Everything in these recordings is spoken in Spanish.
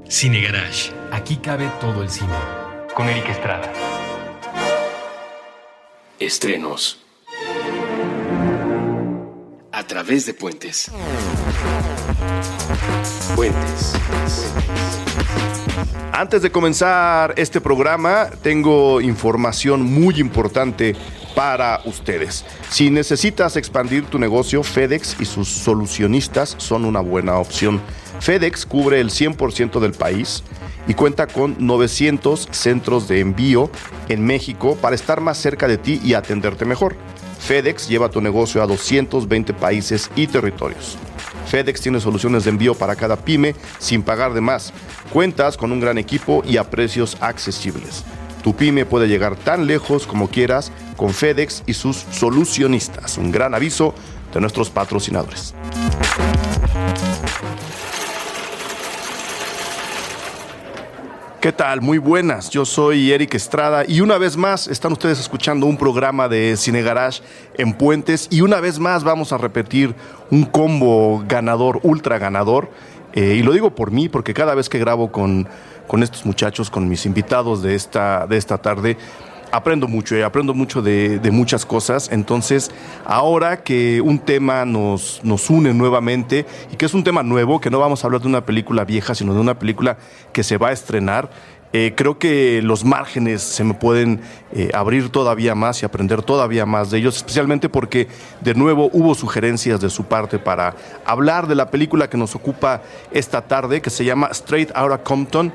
Cine Garage. Aquí cabe todo el cine. Con Eric Estrada. Estrenos. A través de puentes. Puentes. Antes de comenzar este programa, tengo información muy importante para ustedes. Si necesitas expandir tu negocio, FedEx y sus solucionistas son una buena opción. FedEx cubre el 100% del país y cuenta con 900 centros de envío en México para estar más cerca de ti y atenderte mejor. FedEx lleva tu negocio a 220 países y territorios. FedEx tiene soluciones de envío para cada pyme sin pagar de más. Cuentas con un gran equipo y a precios accesibles. Tu pyme puede llegar tan lejos como quieras con FedEx y sus solucionistas. Un gran aviso de nuestros patrocinadores. ¿Qué tal? Muy buenas, yo soy Eric Estrada y una vez más están ustedes escuchando un programa de Cine Garage en Puentes y una vez más vamos a repetir un combo ganador, ultra ganador, y lo digo por mí porque cada vez que grabo con estos muchachos, con mis invitados de esta tarde, aprendo mucho de muchas cosas. Entonces, ahora que un tema nos une nuevamente y que es un tema nuevo, que no vamos a hablar de una película vieja, sino de una película que se va a estrenar, creo que los márgenes se me pueden abrir todavía más y aprender todavía más de ellos, especialmente porque de nuevo hubo sugerencias de su parte para hablar de la película que nos ocupa esta tarde, que se llama Straight Outta Compton.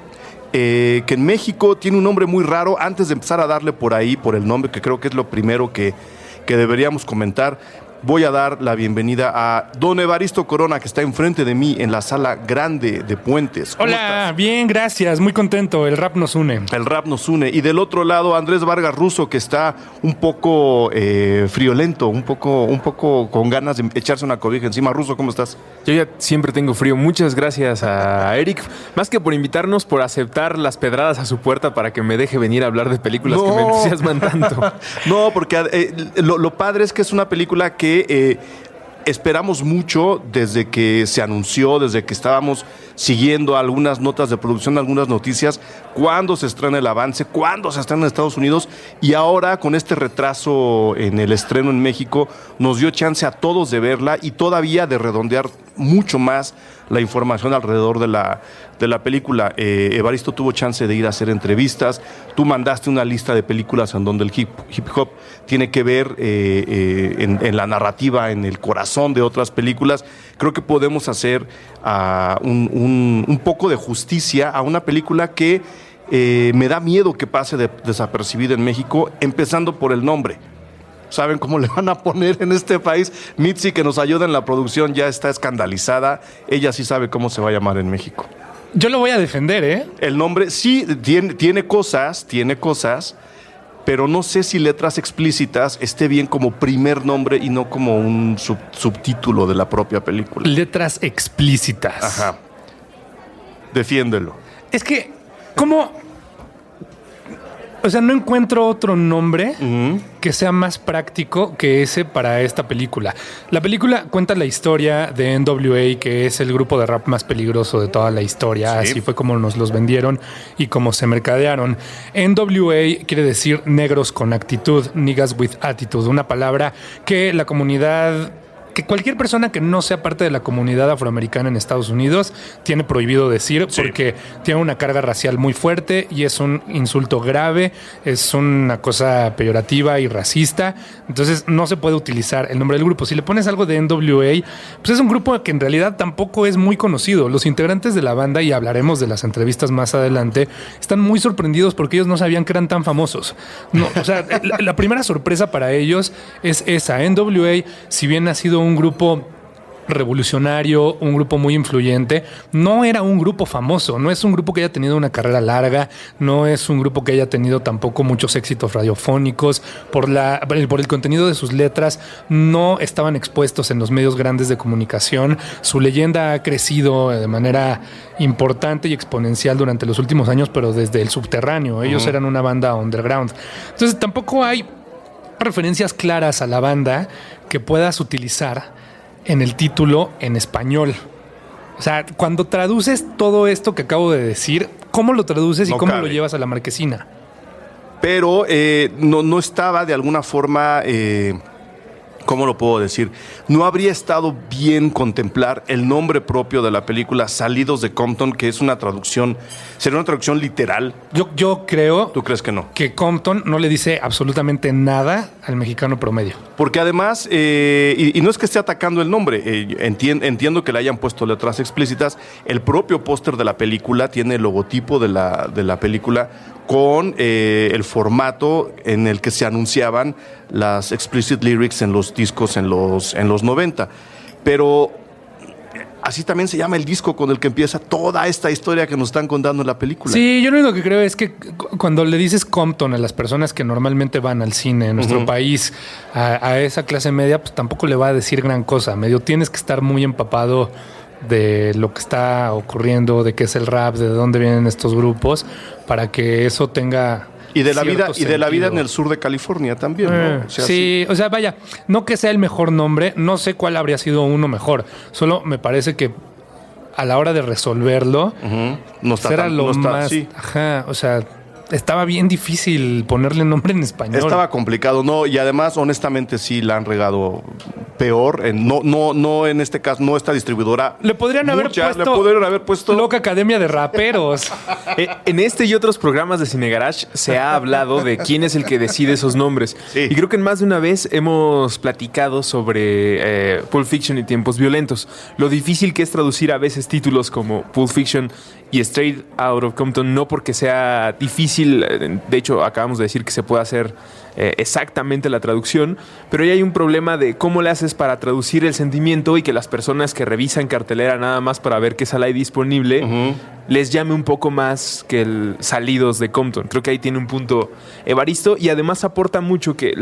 Que en México tiene un nombre muy raro. Antes de empezar a darle por el nombre, que creo que es lo primero que deberíamos comentar, voy a dar la bienvenida a don Evaristo Corona, que está enfrente de mí en la sala grande de Puentes. Hola, estás? Bien, gracias, muy contento, el rap nos une. El rap nos une. Y del otro lado, Andrés Vargas Russo, que está un poco friolento, un poco con ganas de echarse una cobija encima. Russo, ¿cómo estás? Yo ya siempre tengo frío. Muchas gracias a Eric, más que por invitarnos, por aceptar las pedradas a su puerta para que me deje venir a hablar de películas que me entusiasman tanto. No, porque lo padre es que es una película que esperamos mucho desde que se anunció, desde que estábamos siguiendo algunas notas de producción, algunas noticias, cuándo se estrena el avance, cuándo se estrena en Estados Unidos, y ahora con este retraso en el estreno en México nos dio chance a todos de verla y todavía de redondear mucho más la información alrededor de la película. Evaristo tuvo chance de ir a hacer entrevistas. Tú mandaste una lista de películas en donde el hip hop tiene que ver en la narrativa, en el corazón de otras películas. Creo que podemos hacer un poco de justicia a una película que me da miedo que pase desapercibida en México, empezando por el nombre. ¿Saben cómo le van a poner en este país? Mitzi, que nos ayuda en la producción, ya está escandalizada. Ella sí sabe cómo se va a llamar en México. Yo lo voy a defender, ¿eh? El nombre sí tiene cosas, pero no sé si letras explícitas esté bien como primer nombre y no como un subtítulo de la propia película. Letras explícitas. Ajá. Defiéndelo. Es que, ¿cómo? O sea, no encuentro otro nombre que sea más práctico que ese para esta película. La película cuenta la historia de NWA, que es el grupo de rap más peligroso de toda la historia. Sí. Así fue como nos los vendieron y como se mercadearon. NWA quiere decir negros con actitud, niggas with attitude, una palabra que la comunidad... que cualquier persona que no sea parte de la comunidad afroamericana en Estados Unidos tiene prohibido decir, sí, porque tiene una carga racial muy fuerte y es un insulto grave, es una cosa peyorativa y racista. Entonces no se puede utilizar el nombre del grupo. Si le pones algo de NWA, pues es un grupo que en realidad tampoco es muy conocido. Los integrantes de la banda, y hablaremos de las entrevistas más adelante, están muy sorprendidos porque ellos no sabían que eran tan famosos. No, o sea, la primera sorpresa para ellos es esa. NWA, si bien ha sido un grupo revolucionario, un grupo muy influyente, no era un grupo famoso, no es un grupo que haya tenido una carrera larga, no es un grupo que haya tenido tampoco muchos éxitos radiofónicos, por el contenido de sus letras no estaban expuestos en los medios grandes de comunicación. Su leyenda ha crecido de manera importante y exponencial durante los últimos años, pero desde el subterráneo. Ellos eran una banda underground. Entonces tampoco hay referencias claras a la banda que puedas utilizar en el título en español. O sea, cuando traduces todo esto que acabo de decir, ¿cómo lo traduces y No cómo cabe. lo llevas a la marquesina? Pero no estaba de alguna forma, ¿cómo lo puedo decir? No habría estado bien contemplar el nombre propio de la película, Salidos de Compton, que es una traducción, sería una traducción literal. Yo creo ¿Tú crees que no? que Compton no le dice absolutamente nada al mexicano promedio. Porque además, y no es que esté atacando el nombre, entiendo que le hayan puesto letras explícitas. El propio póster de la película tiene el logotipo de la película con el formato en el que se anunciaban las explicit lyrics en los discos en los 90. Pero así también se llama el disco con el que empieza toda esta historia que nos están contando en la película. Sí, yo lo único que creo es que cuando le dices Compton a las personas que normalmente van al cine en nuestro país, a esa clase media, pues tampoco le va a decir gran cosa. Medio tienes que estar muy empapado de lo que está ocurriendo, de qué es el rap, de dónde vienen estos grupos, para que eso tenga Y de la vida, cierto y de la vida en sentido. el sur de California también, ¿no? O sea, Sí, o sea, vaya, no que sea el mejor nombre, no sé cuál habría sido uno mejor. Solo me parece que a la hora de resolverlo, no está era tan- lo no está- más. sí. Ajá, o sea, estaba bien difícil ponerle nombre en español. Estaba complicado, no, y además, honestamente, sí la han regado peor. No en este caso, no esta distribuidora. Le podrían haber Muchas, puesto. le pudieron haber puesto. Loca Academia de Raperos. En este y otros programas de Cine Garage se ha hablado de quién es el que decide esos nombres. Sí. Y creo que en más de una vez hemos platicado sobre Pulp Fiction y Tiempos Violentos. Lo difícil que es traducir a veces títulos como Pulp Fiction y Straight Out of Compton, no porque sea difícil, de hecho acabamos de decir que se puede hacer exactamente la traducción, pero ahí hay un problema de cómo le haces para traducir el sentimiento y que las personas que revisan cartelera nada más para ver qué sala hay disponible les llame un poco más que el Salidos de Compton. Creo que ahí tiene un punto Evaristo, y además aporta mucho que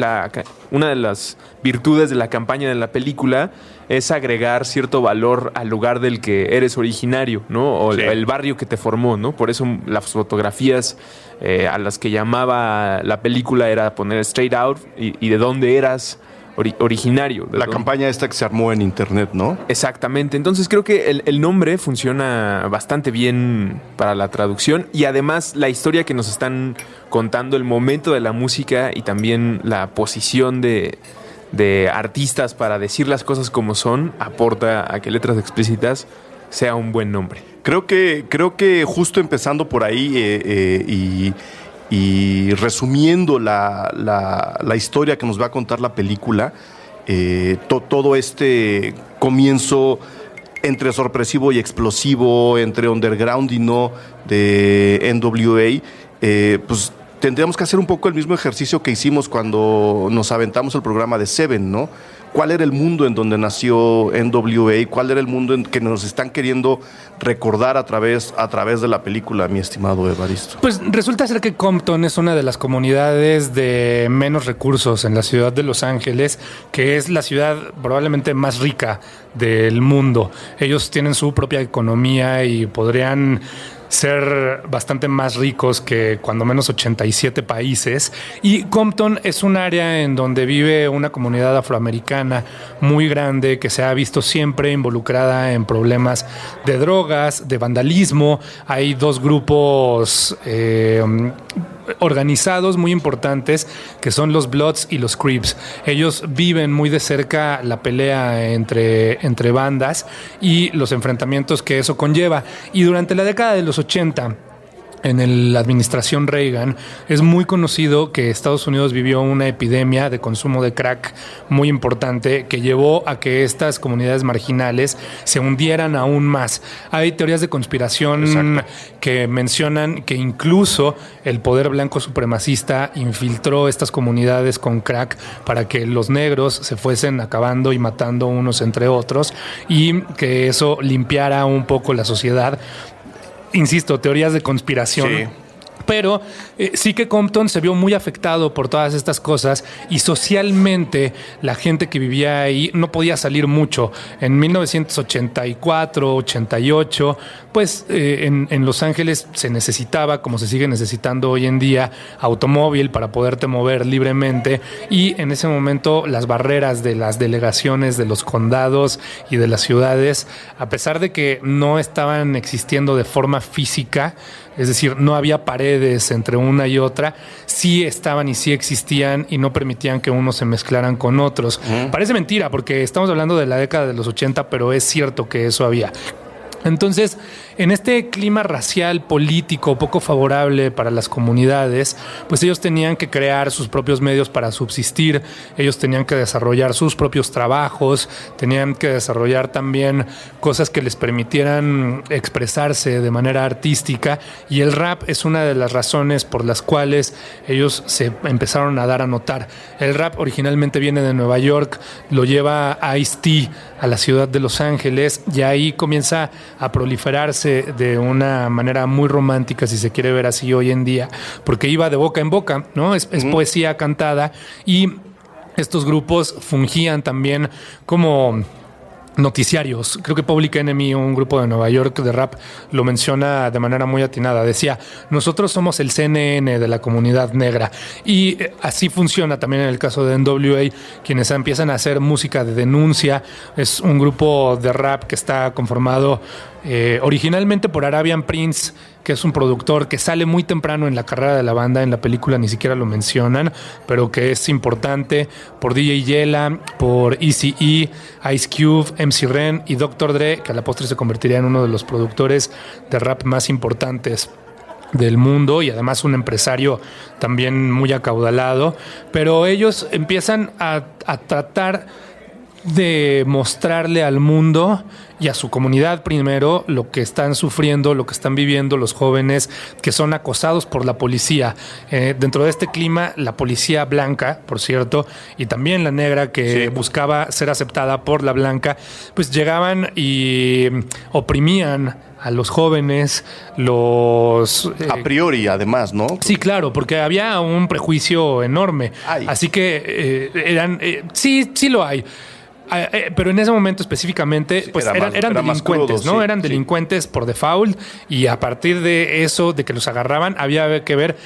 una de las virtudes de la campaña de la película es agregar cierto valor al lugar del que eres originario, ¿no? O Sí. el barrio que te formó, ¿no? Por eso las fotografías a las que llamaba la película era poner straight out y de dónde eras originario. La campaña esta que se armó en internet, ¿no? Exactamente. Entonces creo que el nombre funciona bastante bien para la traducción, y además la historia que nos están contando, el momento de la música y también la posición de artistas para decir las cosas como son, aporta a que Letras Explícitas sea un buen nombre. Creo que justo empezando por ahí y resumiendo la historia que nos va a contar la película, todo este comienzo entre sorpresivo y explosivo, entre underground y no, de NWA, pues tendríamos que hacer un poco el mismo ejercicio que hicimos cuando nos aventamos el programa de Seven, ¿no? ¿Cuál era el mundo en donde nació NWA? ¿Cuál era el mundo en que nos están queriendo recordar a través de la película, mi estimado Evaristo? Pues resulta ser que Compton es una de las comunidades de menos recursos en la ciudad de Los Ángeles, que es la ciudad probablemente más rica del mundo. Ellos tienen su propia economía y podrían ser bastante más ricos que cuando menos 87 países. Y Compton es un área en donde vive una comunidad afroamericana muy grande que se ha visto siempre involucrada en problemas de drogas, de vandalismo. Hay dos grupos organizados muy importantes que son los Bloods y los Crips. Ellos viven muy de cerca la pelea entre bandas y los enfrentamientos que eso conlleva. Y durante la década de los 80, en la administración Reagan, es muy conocido que Estados Unidos vivió una epidemia de consumo de crack muy importante que llevó a que estas comunidades marginales se hundieran aún más. Hay teorías de conspiración que mencionan que incluso el poder blanco supremacista infiltró estas comunidades con crack para que los negros se fuesen acabando y matando unos entre otros, y que eso limpiara un poco la sociedad. Insisto, teorías de conspiración. Sí. Pero sí que Compton se vio muy afectado por todas estas cosas y socialmente la gente que vivía ahí no podía salir mucho. En 1984, 88, pues en Los Ángeles se necesitaba, como se sigue necesitando hoy en día, automóvil para poderte mover libremente, y en ese momento las barreras de las delegaciones de los condados y de las ciudades, a pesar de que no estaban existiendo de forma física, es decir, no había paredes entre una y otra, sí estaban y sí existían y no permitían que unos se mezclaran con otros. Parece mentira porque estamos hablando de la década de los 80, pero es cierto que eso había. Entonces, en este clima racial, político, poco favorable para las comunidades, pues ellos tenían que crear sus propios medios para subsistir, ellos tenían que desarrollar sus propios trabajos, tenían que desarrollar también cosas que les permitieran expresarse de manera artística, y el rap es una de las razones por las cuales ellos se empezaron a dar a notar. El rap originalmente viene de Nueva York, lo lleva Ice-T a la ciudad de Los Ángeles, y ahí comienza a proliferarse de una manera muy romántica, si se quiere ver así hoy en día, porque iba de boca en boca, ¿no? Es poesía cantada, y estos grupos fungían también como noticiarios. Creo que Public Enemy, un grupo de Nueva York de rap, lo menciona de manera muy atinada. Decía, nosotros somos el CNN de la comunidad negra. Y así funciona también en el caso de NWA, quienes empiezan a hacer música de denuncia. Es un grupo de rap que está conformado originalmente por Arabian Prince, que es un productor que sale muy temprano en la carrera de la banda. En la película ni siquiera lo mencionan, pero que es importante, por DJ Yella, por Eazy-E, Ice Cube, MC Ren y Dr. Dre, que a la postre se convertiría en uno de los productores de rap más importantes del mundo, y además un empresario también muy acaudalado. Pero ellos empiezan a tratar de mostrarle al mundo y a su comunidad primero lo que están sufriendo, lo que están viviendo los jóvenes que son acosados por la policía. Dentro de este clima, la policía blanca, por cierto, y también la negra, que buscaba ser aceptada por la blanca, pues llegaban y oprimían a los jóvenes, a priori, además, ¿no? Sí, claro, porque había un prejuicio enorme. Así que sí lo hay. Pero en ese momento específicamente, pues eran delincuentes, crudo, ¿no? Eran delincuentes por default, y a partir de eso, de que los agarraban, había que ver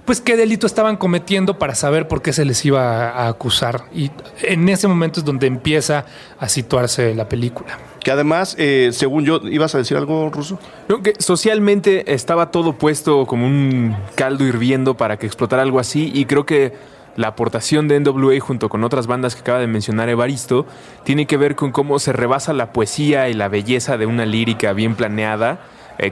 pues qué delito estaban cometiendo para saber por qué se les iba a acusar. Y en ese momento es donde empieza a situarse la película. Que además, según yo, ¿ibas a decir algo, Russo? No, que socialmente estaba todo puesto como un caldo hirviendo para que explotara algo así, y creo que la aportación de NWA junto con otras bandas que acaba de mencionar Evaristo tiene que ver con cómo se rebasa la poesía y la belleza de una lírica bien planeada,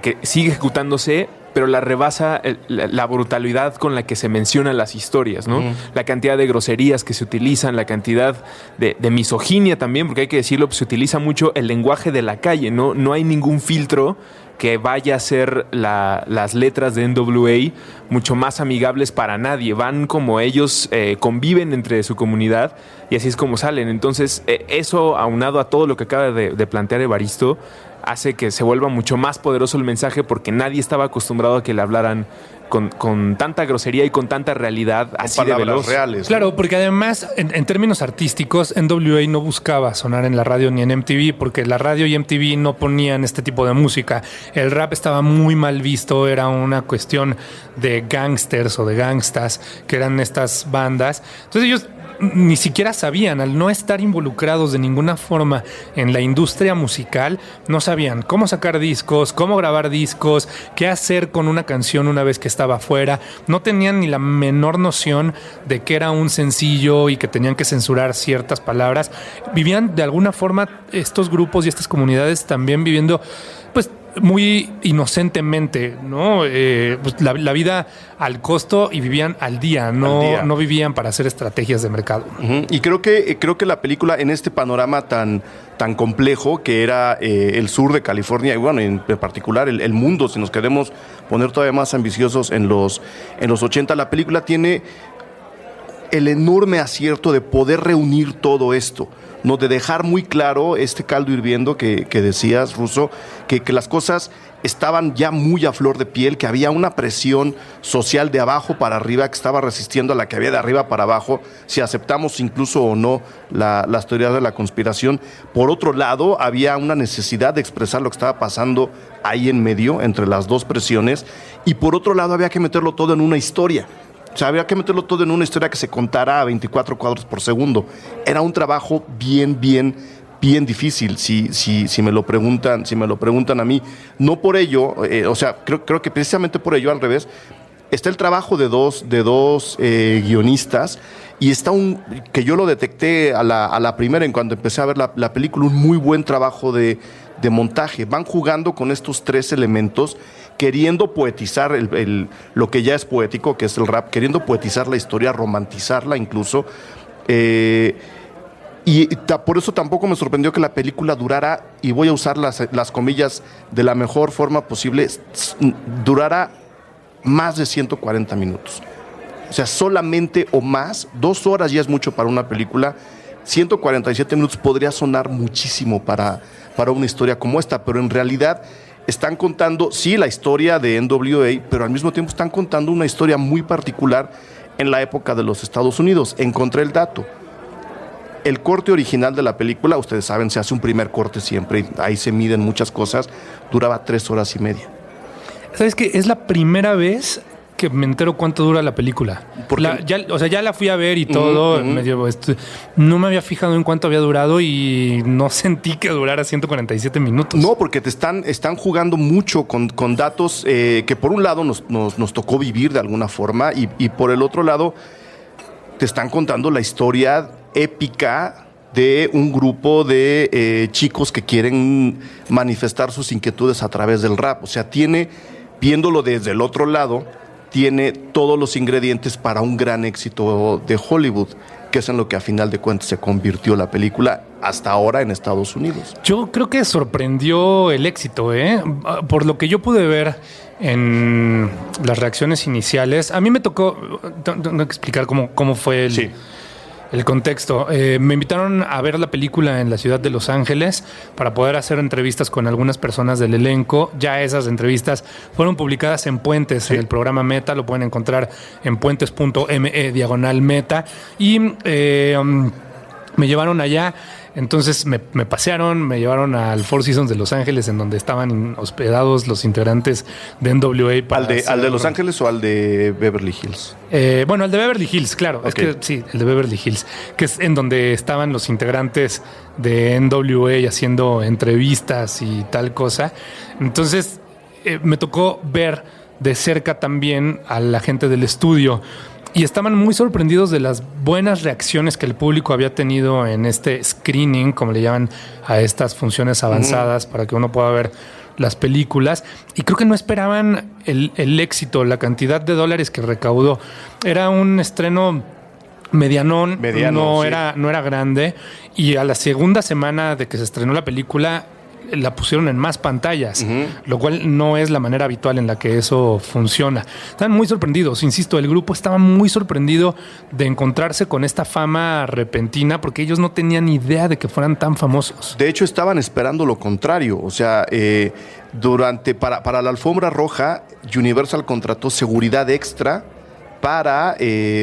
que sigue ejecutándose, pero la rebasa la brutalidad con la que se mencionan las historias, ¿no? La cantidad de groserías que se utilizan, la cantidad de misoginia también, porque hay que decirlo, pues se utiliza mucho el lenguaje de la calle, ¿no? No hay ningún filtro que vaya a ser las letras de NWA mucho más amigables para nadie. Van como ellos conviven entre su comunidad, y así es como salen. Entonces, eso aunado a todo lo que acaba de plantear Evaristo, hace que se vuelva mucho más poderoso el mensaje, porque nadie estaba acostumbrado a que le hablaran con tanta grosería y con tanta realidad, con así de veloz. Reales, claro, ¿no? Porque además, en términos artísticos, NWA no buscaba sonar en la radio ni en MTV, porque la radio y MTV no ponían este tipo de música. El rap estaba muy mal visto, era una cuestión de gangsters o de gangstas, que eran estas bandas. Entonces ellos ni siquiera sabían, al no estar involucrados de ninguna forma en la industria musical, no sabían cómo sacar discos, cómo grabar discos, qué hacer con una canción una vez que estaba afuera. No tenían ni la menor noción de que era un sencillo y que tenían que censurar ciertas palabras. Vivían de alguna forma, estos grupos y estas comunidades también viviendo pues muy inocentemente, ¿no? Pues la vida al costo, y vivían al día, no vivían para hacer estrategias de mercado. Y creo que la película, en este panorama tan complejo que era el sur de California, y bueno, en particular el mundo, si nos queremos poner todavía más ambiciosos en los 80, la película tiene el enorme acierto de poder reunir todo esto, ¿no? De dejar muy claro este caldo hirviendo que decías, Russo, que las cosas estaban ya muy a flor de piel, que había una presión social de abajo para arriba que estaba resistiendo a la que había de arriba para abajo, si aceptamos incluso o no las teorías de la conspiración. Por otro lado, había una necesidad de expresar lo que estaba pasando ahí en medio, entre las dos presiones, y por otro lado había que meterlo todo en una historia. O sea, había que meterlo todo en una historia que se contara a 24 cuadros por segundo. Era un trabajo bien difícil, si me lo preguntan a mí. No por ello, o sea, creo que precisamente por ello, al revés, está el trabajo de dos guionistas, y está que yo lo detecté a la primera en cuando empecé a ver la película, un muy buen trabajo de montaje. Van jugando con estos tres elementos, queriendo poetizar lo que ya es poético, que es el rap, queriendo poetizar la historia, romantizarla incluso. Y por eso tampoco me sorprendió que la película durara, y voy a usar las comillas de la mejor forma posible, durara más de 140 minutos. O sea, solamente o más, 2 horas ya es mucho para una película. 147 minutos podría sonar muchísimo para una historia como esta, pero en realidad están contando, sí, la historia de NWA, pero al mismo tiempo están contando una historia muy particular en la época de los Estados Unidos. Encontré el dato. El corte original de la película, ustedes saben, se hace un primer corte siempre, y ahí se miden muchas cosas, duraba 3 horas y media. ¿Sabes qué? Es la primera vez que me entero cuánto dura la película. Ya la fui a ver y todo. No me había fijado en cuánto había durado y no sentí que durara 147 minutos. No, porque están jugando mucho con datos que por un lado nos tocó vivir de alguna forma, y por el otro lado te están contando la historia épica de un grupo de chicos que quieren manifestar sus inquietudes a través del rap. O sea, viéndolo desde el otro lado, tiene todos los ingredientes para un gran éxito de Hollywood, que es en lo que a final de cuentas se convirtió la película hasta ahora en Estados Unidos. Yo creo que sorprendió el éxito, por lo que yo pude ver en las reacciones iniciales. A mí me tocó, tengo que explicar cómo fue el contexto. Me invitaron a ver la película en la ciudad de Los Ángeles para poder hacer entrevistas con algunas personas del elenco. Ya esas entrevistas fueron publicadas en Puentes, en el programa Meta. Lo pueden encontrar en puentes.me/Meta. Y me llevaron allá. Entonces me pasearon, me llevaron al Four Seasons de Los Ángeles, en donde estaban hospedados los integrantes de NWA. ¿Al de Los Ángeles o al de Beverly Hills? Bueno, al de Beverly Hills, claro. Okay. Es que sí, el de Beverly Hills, que es en donde estaban los integrantes de NWA haciendo entrevistas y tal cosa. Entonces me tocó ver de cerca también a la gente del estudio. Y estaban muy sorprendidos de las buenas reacciones que el público había tenido en este screening, como le llaman a estas funciones avanzadas, para que uno pueda ver las películas. Y creo que no esperaban el éxito, la cantidad de dólares que recaudó. Era un estreno mediano, no era grande. Y a la segunda semana de que se estrenó la película, la pusieron en más pantallas, lo cual no es la manera habitual en la que eso funciona. Estaban muy sorprendidos, insisto, el grupo estaba muy sorprendido de encontrarse con esta fama repentina, porque ellos no tenían idea de que fueran tan famosos. De hecho, estaban esperando lo contrario. O sea, para la alfombra roja, Universal contrató seguridad extra para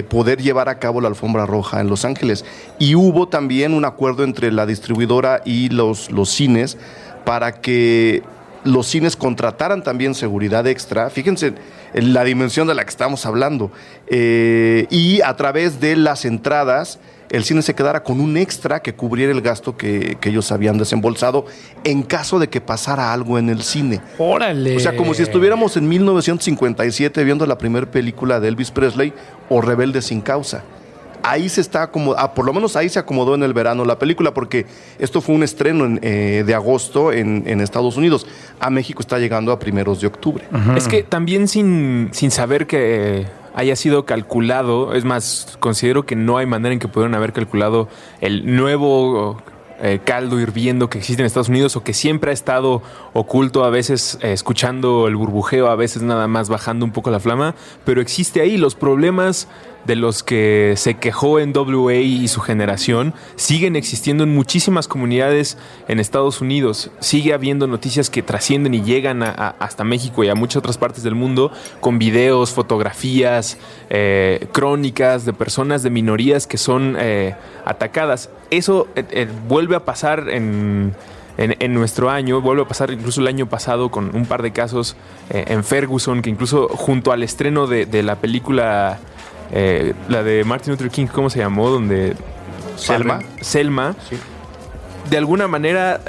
poder llevar a cabo la alfombra roja en Los Ángeles. Y hubo también un acuerdo entre la distribuidora y los cines para que los cines contrataran también seguridad extra. Fíjense en la dimensión de la que estamos hablando. Y a través de las entradas, el cine se quedara con un extra que cubriera el gasto que ellos habían desembolsado en caso de que pasara algo en el cine. ¡Órale! O sea, como si estuviéramos en 1957 viendo la primera película de Elvis Presley o Rebelde sin causa. Ahí se está acomodando, por lo menos ahí se acomodó en el verano la película, porque esto fue un estreno de agosto en Estados Unidos. A México está llegando a primeros de octubre. Es que también sin saber que haya sido calculado, es más, considero que no hay manera en que pudieran haber calculado el nuevo caldo hirviendo que existe en Estados Unidos, o que siempre ha estado oculto, a veces escuchando el burbujeo, a veces nada más bajando un poco la flama, pero existe ahí. Los problemas de los que se quejó NWA y su generación siguen existiendo en muchísimas comunidades en Estados Unidos. Sigue habiendo noticias que trascienden y llegan hasta México y a muchas otras partes del mundo con videos, fotografías, crónicas de personas de minorías que son atacadas. Eso vuelve a pasar en nuestro año, vuelve a pasar incluso el año pasado con un par de casos en Ferguson, que incluso junto al estreno de la película, la de Martin Luther King, ¿cómo se llamó? Donde Selma. Sí. De alguna manera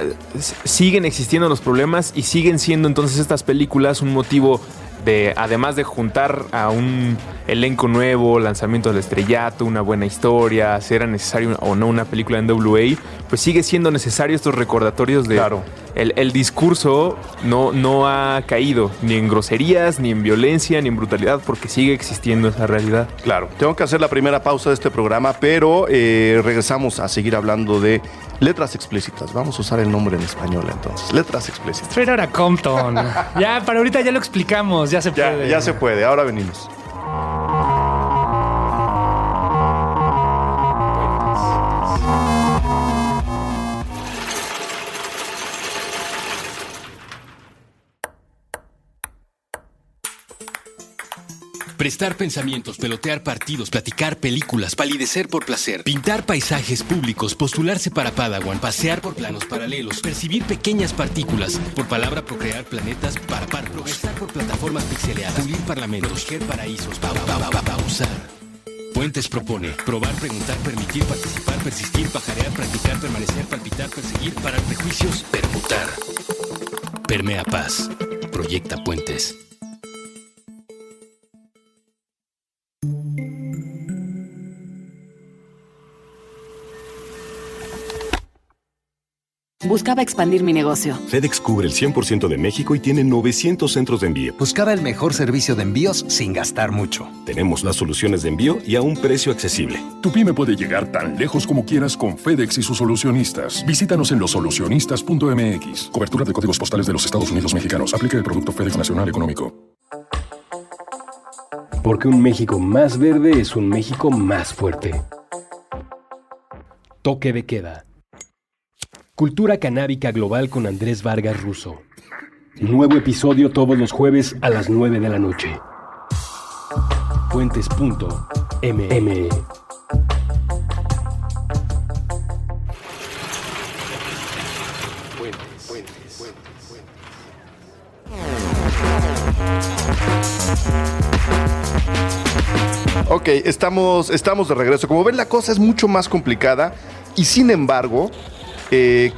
siguen existiendo los problemas y siguen siendo entonces estas películas un motivo de, además de juntar a un elenco nuevo, lanzamiento del estrellato, una buena historia, si era necesario o no una película en NWA, pues sigue siendo necesario estos recordatorios de... Claro. El discurso no ha caído ni en groserías, ni en violencia, ni en brutalidad, porque sigue existiendo esa realidad. Claro. Tengo que hacer la primera pausa de este programa, pero regresamos a seguir hablando de letras explícitas. Vamos a usar el nombre en español entonces. Letras explícitas. Straight Outta Compton. Ya, para ahorita ya lo explicamos. Ya se puede. Ya se puede. Ahora venimos. Prestar pensamientos, pelotear partidos, platicar películas, palidecer por placer, pintar paisajes públicos, postularse para Padawan, pasear por planos paralelos, percibir pequeñas partículas, por palabra procrear planetas para par, progresar por plataformas pixeleadas, pulir parlamentos, proteger paraísos, pausar. Puentes propone probar, preguntar, permitir, participar, persistir, pajarear, practicar, permanecer, palpitar, perseguir, parar prejuicios, permutar. Permea paz. Proyecta Puentes. Buscaba expandir mi negocio. FedEx cubre el 100% de México y tiene 900 centros de envío. Buscaba el mejor servicio de envíos sin gastar mucho. Tenemos las soluciones de envío y a un precio accesible. Tu pyme puede llegar tan lejos como quieras con FedEx y sus solucionistas. Visítanos en lossolucionistas.mx. Cobertura de códigos postales de los Estados Unidos mexicanos. Aplica el producto FedEx Nacional Económico. Porque un México más verde es un México más fuerte. Toque de queda. Cultura canábica global con Andrés Vargas Russo. Nuevo episodio todos los jueves a las 9 de la noche. Puentes.mm. Ok, estamos de regreso. Como ven, la cosa es mucho más complicada y sin embargo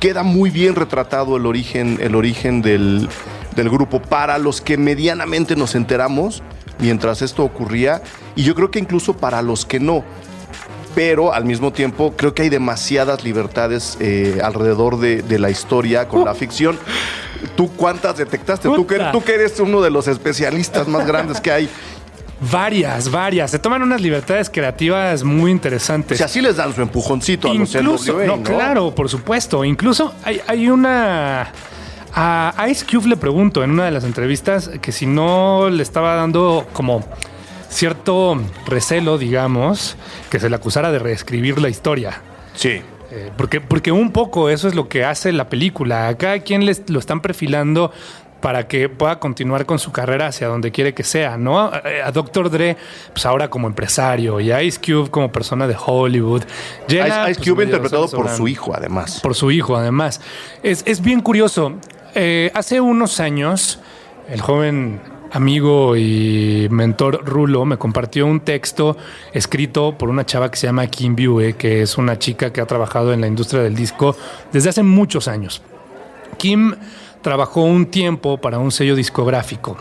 queda muy bien retratado el origen del grupo para los que medianamente nos enteramos mientras esto ocurría, y yo creo que incluso para los que no. Pero al mismo tiempo creo que hay demasiadas libertades alrededor de la historia con la ficción. ¿Tú cuántas detectaste? Tú que eres uno de los especialistas más grandes que hay. Varias. Se toman unas libertades creativas muy interesantes. O sea, sí les dan su empujoncito a los NWA, ¿no? Claro, por supuesto. Incluso hay una... A Ice Cube le pregunto en una de las entrevistas que si no le estaba dando como cierto recelo, digamos, que se le acusara de reescribir la historia. Sí. Porque un poco eso es lo que hace la película. A cada quien lo están perfilando para que pueda continuar con su carrera hacia donde quiere que sea, ¿no? A Dr. Dre, pues ahora como empresario, y a Ice Cube como persona de Hollywood. Jenna, Ice Cube interpretado por su hijo, además. Por su hijo, además. Es bien curioso. Hace unos años, el joven amigo y mentor Rulo me compartió un texto escrito por una chava que se llama Kim Bue, que es una chica que ha trabajado en la industria del disco desde hace muchos años. Kim trabajó un tiempo para un sello discográfico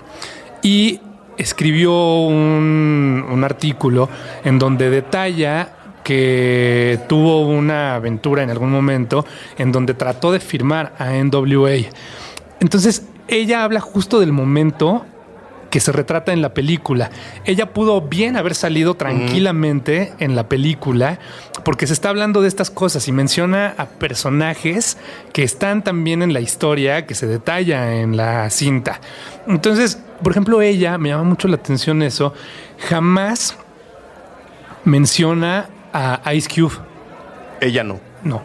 y escribió un artículo en donde detalla que tuvo una aventura en algún momento en donde trató de firmar a NWA. Entonces, ella habla justo del momento que se retrata en la película. Ella pudo bien haber salido tranquilamente en la película porque se está hablando de estas cosas y menciona a personajes que están también en la historia, que se detalla en la cinta. Entonces, por ejemplo, ella, me llama mucho la atención eso, jamás menciona a Ice Cube. Ella no. No.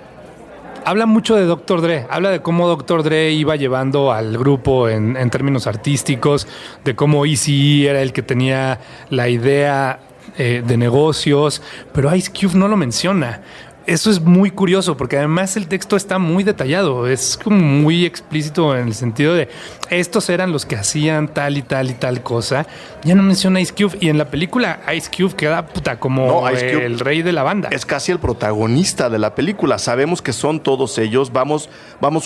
Habla mucho de Dr. Dre. Habla de cómo Dr. Dre iba llevando al grupo en términos artísticos, de cómo Eazy era el que tenía la idea de negocios, pero Ice Cube no lo menciona. Eso es muy curioso porque además el texto está muy detallado, es como muy explícito en el sentido de estos eran los que hacían tal y tal y tal cosa. Ya no menciona Ice Cube y en la película Ice Cube queda como Ice Cube el rey de la banda. Es casi el protagonista de la película. Sabemos que son todos ellos. Vamos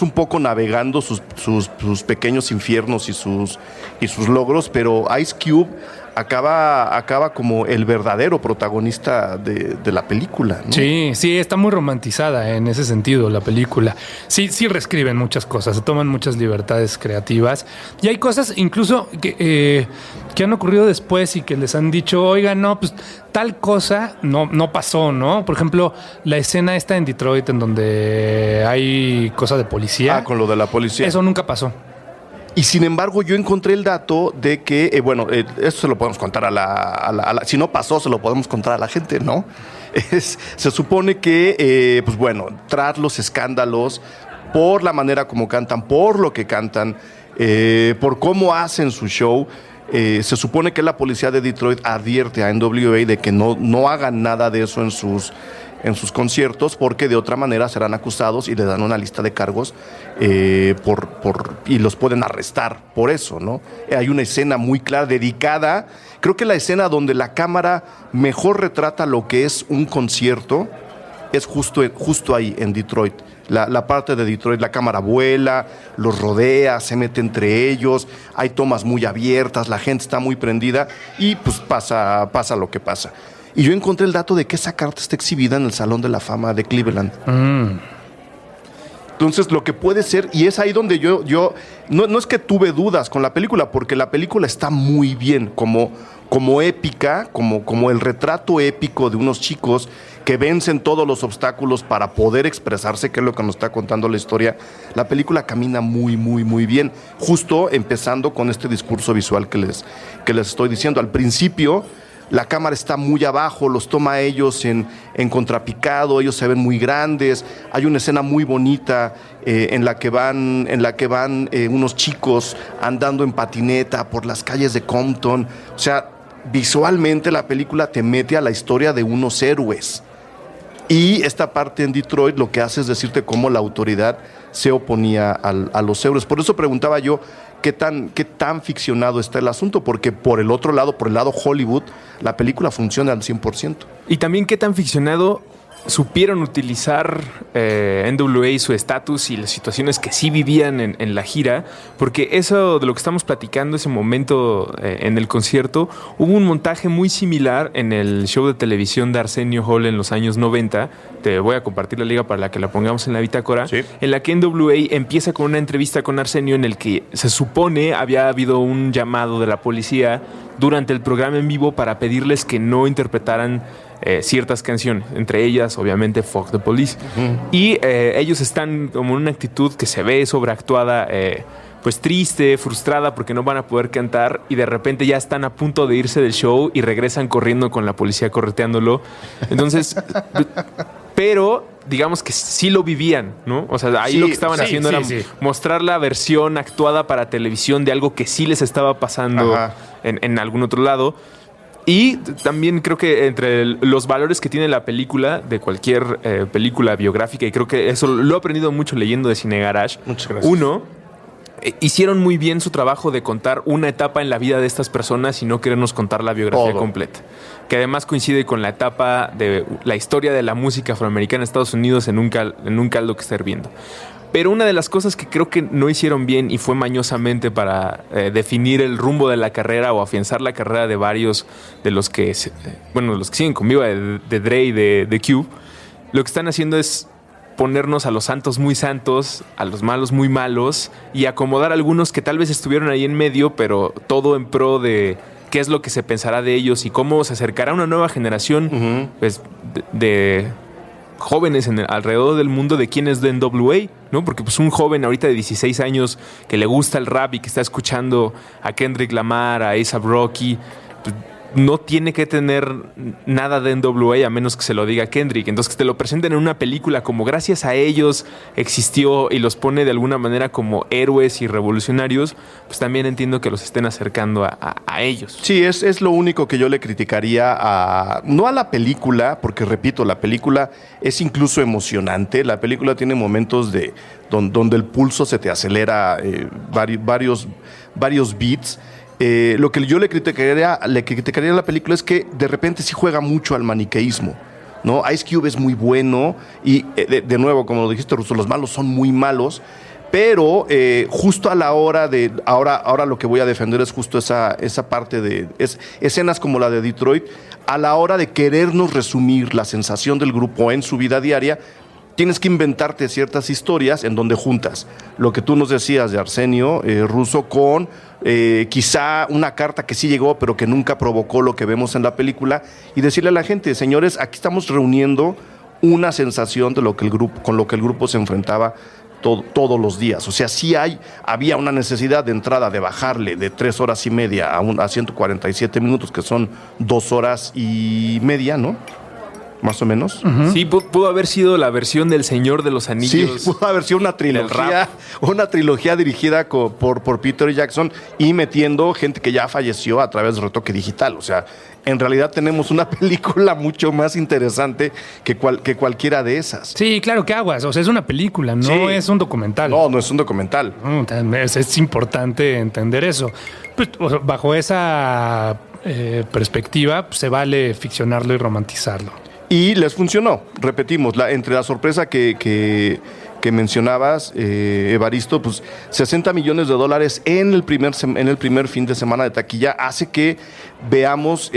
un poco navegando sus pequeños infiernos y sus logros, pero Ice Cube acaba como el verdadero protagonista de la película, ¿no? Sí, está muy romantizada en ese sentido la película. Sí reescriben muchas cosas, se toman muchas libertades creativas y hay cosas incluso que han ocurrido después y que les han dicho, oiga, no, pues tal cosa no pasó, ¿no? Por ejemplo, la escena esta en Detroit en donde hay cosa de policía. Con lo de la policía. Eso nunca pasó. Y sin embargo, yo encontré el dato de que, esto se lo podemos contar si no pasó, se lo podemos contar a la gente, ¿no? Se supone que, tras los escándalos, por la manera como cantan, por lo que cantan, por cómo hacen su show, se supone que la policía de Detroit advierte a NWA de que no hagan nada de eso en sus conciertos, porque de otra manera serán acusados y le dan una lista de cargos y los pueden arrestar por eso, ¿no? Hay una escena muy clara dedicada, creo que la escena donde la cámara mejor retrata lo que es un concierto es justo ahí en Detroit. La parte de Detroit, la cámara vuela, los rodea, se mete entre ellos, hay tomas muy abiertas, la gente está muy prendida y pues pasa lo que pasa. Y yo encontré el dato de que esa carta está exhibida en el Salón de la Fama de Cleveland. Entonces, lo que puede ser, y es ahí donde yo no es que tuve dudas con la película, porque la película está muy bien, como épica, como el retrato épico de unos chicos que vencen todos los obstáculos para poder expresarse, que es lo que nos está contando la historia. La película camina muy, muy, muy bien, justo empezando con este discurso visual que les estoy diciendo. Al principio, la cámara está muy abajo, los toma a ellos en contrapicado, ellos se ven muy grandes. Hay una escena muy bonita en la que van unos chicos andando en patineta por las calles de Compton. O sea, visualmente la película te mete a la historia de unos héroes. Y esta parte en Detroit lo que hace es decirte cómo la autoridad se oponía a los héroes. Por eso preguntaba yo, ¿qué tan ficcionado está el asunto? Porque por el lado Hollywood, la película funciona al 100%. Y también qué tan ficcionado supieron utilizar NWA, su estatus y las situaciones que sí vivían en la gira, porque eso de lo que estamos platicando, ese momento en el concierto, hubo un montaje muy similar en el show de televisión de Arsenio Hall en los años 90. Te voy a compartir la liga para la que la pongamos en la bitácora, ¿sí? En la que NWA empieza con una entrevista con Arsenio en el que se supone había habido un llamado de la policía durante el programa en vivo para pedirles que no interpretaran ciertas canciones, entre ellas obviamente Fuck the Police. Y ellos están como en una actitud que se ve sobreactuada, pues triste, frustrada porque no van a poder cantar, y de repente ya están a punto de irse del show y regresan corriendo con la policía correteándolo. Entonces, pero digamos que sí lo vivían, ¿no? O sea, ahí lo que estaban haciendo era mostrar la versión actuada para televisión de algo que sí les estaba pasando en algún otro lado. Y también creo que entre los valores que tiene la película, de cualquier película biográfica, y creo que eso lo he aprendido mucho leyendo de Cine Garage. Muchas gracias. Uno, hicieron muy bien su trabajo de contar una etapa en la vida de estas personas y no querernos contar la biografía completa. Que además coincide con la etapa de la historia de la música afroamericana en Estados Unidos en un caldo que está hirviendo. Pero una de las cosas que creo que no hicieron bien y fue mañosamente para definir el rumbo de la carrera o afianzar la carrera de varios de los que siguen conmigo, de Dre y de Cube, lo que están haciendo es ponernos a los santos muy santos, a los malos muy malos, y acomodar a algunos que tal vez estuvieron ahí en medio, pero todo en pro de qué es lo que se pensará de ellos y cómo se acercará una nueva generación pues, de jóvenes alrededor del mundo de quién es de NWA, ¿no? Porque pues un joven ahorita de 16 años que le gusta el rap y que está escuchando a Kendrick Lamar, a A$AP Rocky, pues, no tiene que tener nada de NWA a menos que se lo diga Kendrick. Entonces, que te lo presenten en una película como gracias a ellos existió y los pone de alguna manera como héroes y revolucionarios, pues también entiendo que los estén acercando a ellos. Sí, es lo único que yo le criticaría no a la película, porque repito, la película es incluso emocionante. La película tiene momentos donde el pulso se te acelera varios beats. Lo que yo le criticaría a la película es que de repente sí juega mucho al maniqueísmo, ¿no? Ice Cube es muy bueno y de nuevo, como lo dijiste, Russo, los malos son muy malos, pero justo a la hora de... Ahora lo que voy a defender es justo esa parte de... escenas como la de Detroit, a la hora de querernos resumir la sensación del grupo en su vida diaria, tienes que inventarte ciertas historias en donde juntas lo que tú nos decías de Arsenio Russo con quizá una carta que sí llegó pero que nunca provocó lo que vemos en la película, y decirle a la gente, señores, aquí estamos reuniendo una sensación de con lo que el grupo se enfrentaba todos los días. O sea, sí había una necesidad de entrada de bajarle de 3 horas y media a 147 minutos, que son 2 horas y media, ¿no? Más o menos. Sí, pudo haber sido la versión del Señor de los Anillos. Sí, pudo haber sido una trilogía dirigida por Peter Jackson y metiendo gente que ya falleció a través de retoque digital. O sea, en realidad tenemos una película mucho más interesante que cualquiera de esas. Sí, claro, que aguas. O sea, es una película, no es un documental. No es un documental. Es importante entender eso. Pues, bajo esa perspectiva, pues, se vale ficcionarlo y romantizarlo. Y les funcionó, repetimos, entre la sorpresa que mencionabas, Evaristo, pues $60 millones en el primer fin de semana de taquilla hace que veamos,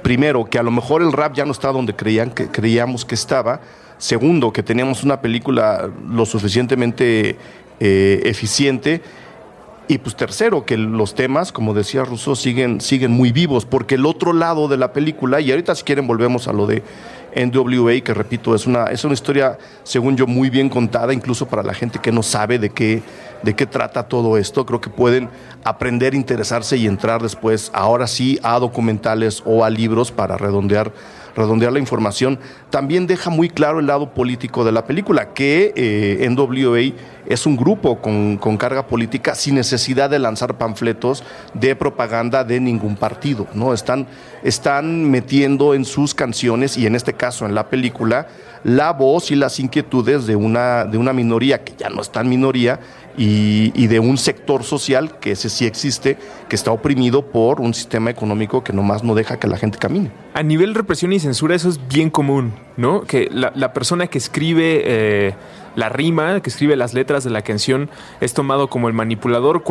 primero, que a lo mejor el rap ya no está donde creíamos que estaba. Segundo, que teníamos una película lo suficientemente eficiente. Y pues tercero, que los temas, como decía Russo, siguen muy vivos, porque el otro lado de la película, y ahorita si quieren volvemos a lo de NWA, que repito, es una historia, según yo, muy bien contada, incluso para la gente que no sabe de qué trata todo esto. Creo que pueden aprender, interesarse y entrar después, ahora sí, a documentales o a libros para redondear la información. También deja muy claro el lado político de la película, que NWA es un grupo con carga política sin necesidad de lanzar panfletos de propaganda de ningún partido, ¿no? Están metiendo en sus canciones, y en este caso en la película, la voz y las inquietudes de una minoría que ya no es tan minoría, y de un sector social que ese sí existe, que está oprimido por un sistema económico que nomás no deja que la gente camine. A nivel represión y censura eso es bien común, ¿no? Que la persona que escribe la rima, que escribe las letras de la canción, es tomado como el manipulador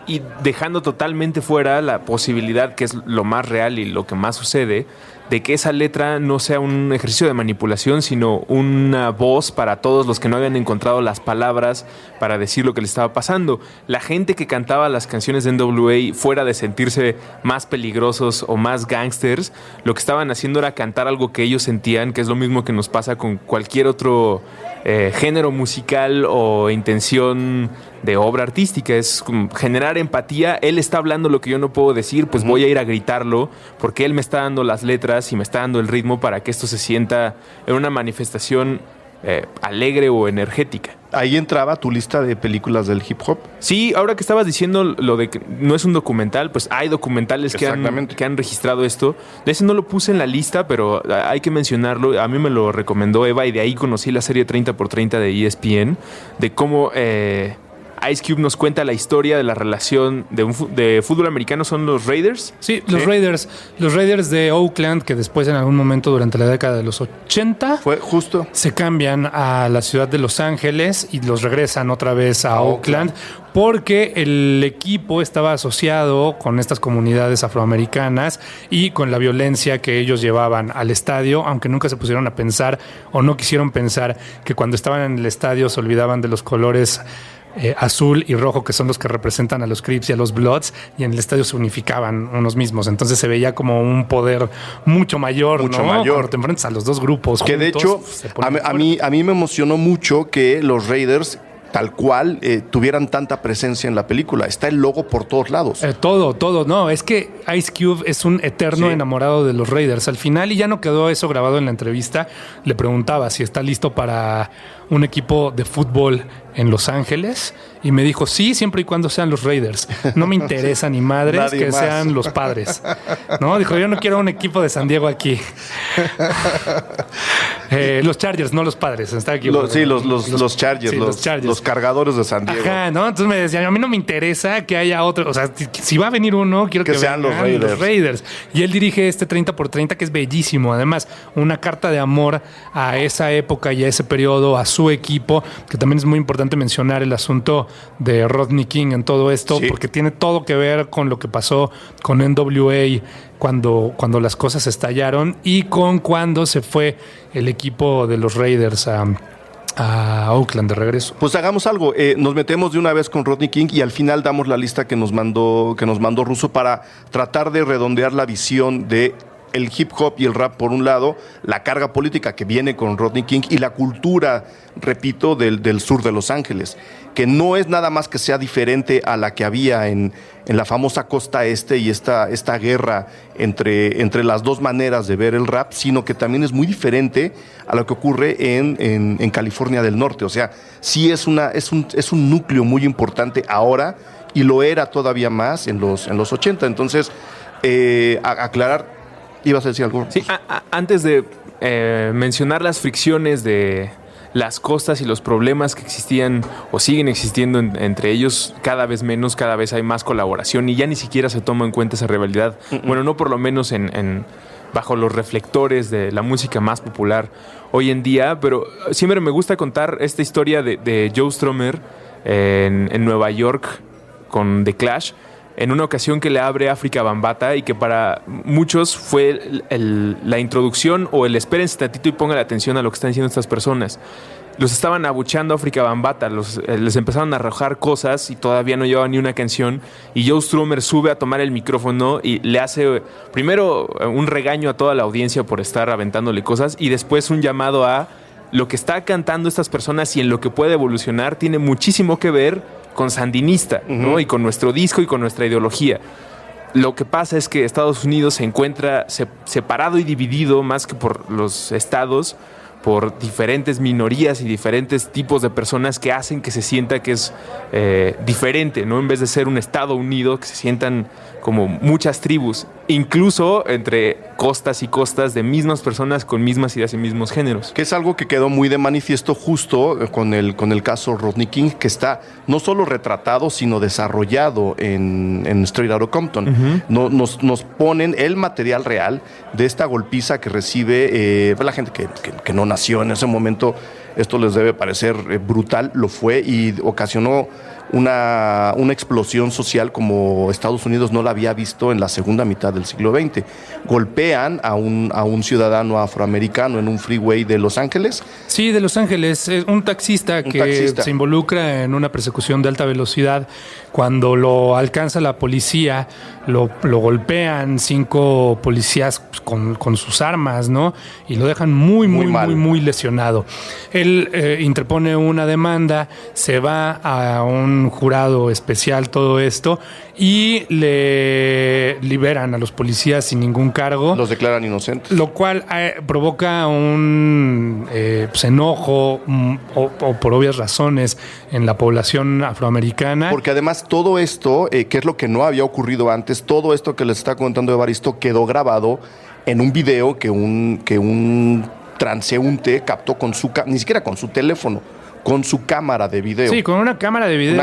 y dejando totalmente fuera la posibilidad, que es lo más real y lo que más sucede, de que esa letra no sea un ejercicio de manipulación, sino una voz para todos los que no habían encontrado las palabras para decir lo que les estaba pasando. La gente que cantaba las canciones de NWA, fuera de sentirse más peligrosos o más gangsters, lo que estaban haciendo era cantar algo que ellos sentían, que es lo mismo que nos pasa con cualquier otro género musical o intención de obra artística. Es generar empatía. Él está hablando lo que yo no puedo decir, pues voy a ir a gritarlo porque él me está dando las letras y me está dando el ritmo para que esto se sienta en una manifestación alegre o energética. Ahí entraba tu lista de películas del hip hop. Sí, ahora que estabas diciendo lo de que no es un documental, pues hay documentales que han registrado esto. De ese no lo puse en la lista, pero hay que mencionarlo. A mí me lo recomendó Eva y de ahí conocí la serie 30x30 de ESPN, de cómo Ice Cube nos cuenta la historia de la relación de fútbol americano. ¿Son los Raiders? Sí, los Raiders. Los Raiders de Oakland, que después en algún momento durante la década de los 80 fue justo, se cambian a la ciudad de Los Ángeles y los regresan otra vez a Oakland, porque el equipo estaba asociado con estas comunidades afroamericanas y con la violencia que ellos llevaban al estadio, aunque nunca se pusieron a pensar o no quisieron pensar que cuando estaban en el estadio se olvidaban de los colores azul y rojo, que son los que representan a los Crips y a los Bloods, y en el estadio se unificaban unos mismos. Entonces se veía como un poder mucho mayor, ¿no? Cuando te enfrentas a los dos grupos que juntos, de hecho a mí me emocionó mucho que los Raiders tal cual tuvieran tanta presencia en la película. Está el logo por todos lados. Todo. No, es que Ice Cube es un eterno enamorado de los Raiders. Al final, y ya no quedó eso grabado en la entrevista, le preguntaba si está listo para un equipo de fútbol en Los Ángeles y me dijo, sí, siempre y cuando sean los Raiders. No me interesa ni madres que más sean los Padres. No, dijo, yo no quiero un equipo de San Diego aquí. Los Chargers, no los Padres. Está aquí. Los Chargers, los Chargers, los cargadores de San Diego. Ajá, ¿no? Entonces me decía, a mí no me interesa que haya otro. O sea, si va a venir uno, quiero que sean los Raiders. Y él dirige este 30x30 que es bellísimo. Además, una carta de amor a esa época y a ese periodo, a su equipo, que también es muy importante mencionar el asunto de Rodney King en todo esto, porque tiene todo que ver con lo que pasó con NWA cuando las cosas estallaron y con cuando se fue el equipo de los Raiders a Oakland de regreso. Pues hagamos algo, nos metemos de una vez con Rodney King y al final damos la lista que nos mandó Russo para tratar de redondear la visión de el hip hop y el rap por un lado, la carga política que viene con Rodney King y la cultura, repito, del sur de Los Ángeles, que no es nada más que sea diferente a la que había en la famosa costa este y esta guerra entre las dos maneras de ver el rap, sino que también es muy diferente a lo que ocurre en California del Norte. O sea, sí es un núcleo muy importante ahora y lo era todavía más en los 80. Entonces, aclarar. ¿Ibas a decir algo? Sí, antes de mencionar las fricciones de las costas y los problemas que existían o siguen existiendo entre ellos, cada vez menos, cada vez hay más colaboración y ya ni siquiera se toma en cuenta esa rivalidad. Bueno, no por lo menos bajo los reflectores de la música más popular hoy en día, pero siempre me gusta contar esta historia de Joe Strummer en Nueva York con The Clash, en una ocasión que le abre África Bambaataa y que para muchos fue la introducción o el espérense tantito y pongan atención a lo que están diciendo estas personas. Los estaban abucheando a África Bambaataa, les empezaron a arrojar cosas y todavía no llevaban ni una canción y Joe Strummer sube a tomar el micrófono y le hace primero un regaño a toda la audiencia por estar aventándole cosas y después un llamado a lo que está cantando estas personas y en lo que puede evolucionar tiene muchísimo que ver con Sandinista, ¿no? Y con nuestro disco y con nuestra ideología. Lo que pasa es que Estados Unidos se encuentra separado y dividido más que por los estados, por diferentes minorías y diferentes tipos de personas que hacen que se sienta que es diferente, ¿no? En vez de ser un estado unido, que se sientan como muchas tribus, incluso entre costas y costas de mismas personas con mismas ideas y mismos géneros. Que es algo que quedó muy de manifiesto justo con el caso Rodney King, que está no solo retratado, sino desarrollado en Straight Outta Compton. Nos ponen el material real de esta golpiza que recibe la gente que no nació en ese momento. Esto les debe parecer brutal, lo fue y ocasionó una explosión social como Estados Unidos no la había visto en la segunda mitad del siglo XX. Golpean a un ciudadano afroamericano en un freeway de Los Ángeles. Sí, de Los Ángeles. Un taxista que se involucra en una persecución de alta velocidad. Cuando lo alcanza la policía, lo golpean 5 policías con sus armas, ¿no? Y lo dejan muy lesionado. Él interpone una demanda, se va a un jurado especial, todo esto, y le liberan a los policías sin ningún cargo. Los declaran inocentes. Lo cual provoca un enojo o por obvias razones en la población afroamericana. Porque además todo esto, que es lo que no había ocurrido antes, todo esto que les está contando Evaristo quedó grabado en un video que un transeúnte captó ni siquiera con su teléfono, con su cámara de video. Sí, con una cámara de video.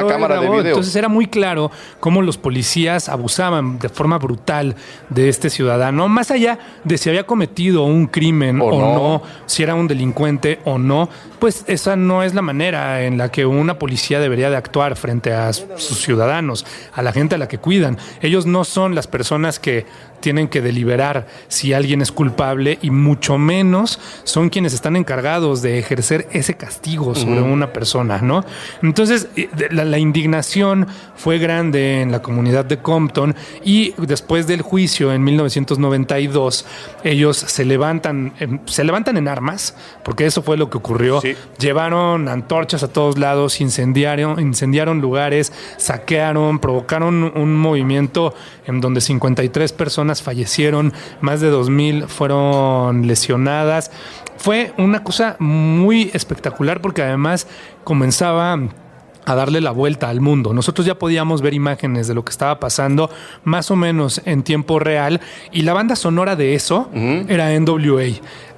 Entonces era muy claro cómo los policías abusaban de forma brutal de este ciudadano, más allá de si había cometido un crimen o no, si era un delincuente o no, pues esa no es la manera en la que una policía debería de actuar frente a sus ciudadanos, a la gente a la que cuidan. Ellos no son las personas que tienen que deliberar si alguien es culpable y mucho menos son quienes están encargados de ejercer ese castigo sobre una persona, ¿no? Entonces, la indignación fue grande en la comunidad de Compton y después del juicio en 1992, ellos se levantan en armas, porque eso fue lo que ocurrió. Sí. Llevaron antorchas a todos lados, incendiaron lugares, saquearon, provocaron un movimiento en donde 53 personas fallecieron, más de 2,000 fueron lesionadas. Fue una cosa muy espectacular porque además comenzaba a darle la vuelta al mundo. Nosotros ya podíamos ver imágenes de lo que estaba pasando más o menos en tiempo real y la banda sonora de eso era NWA.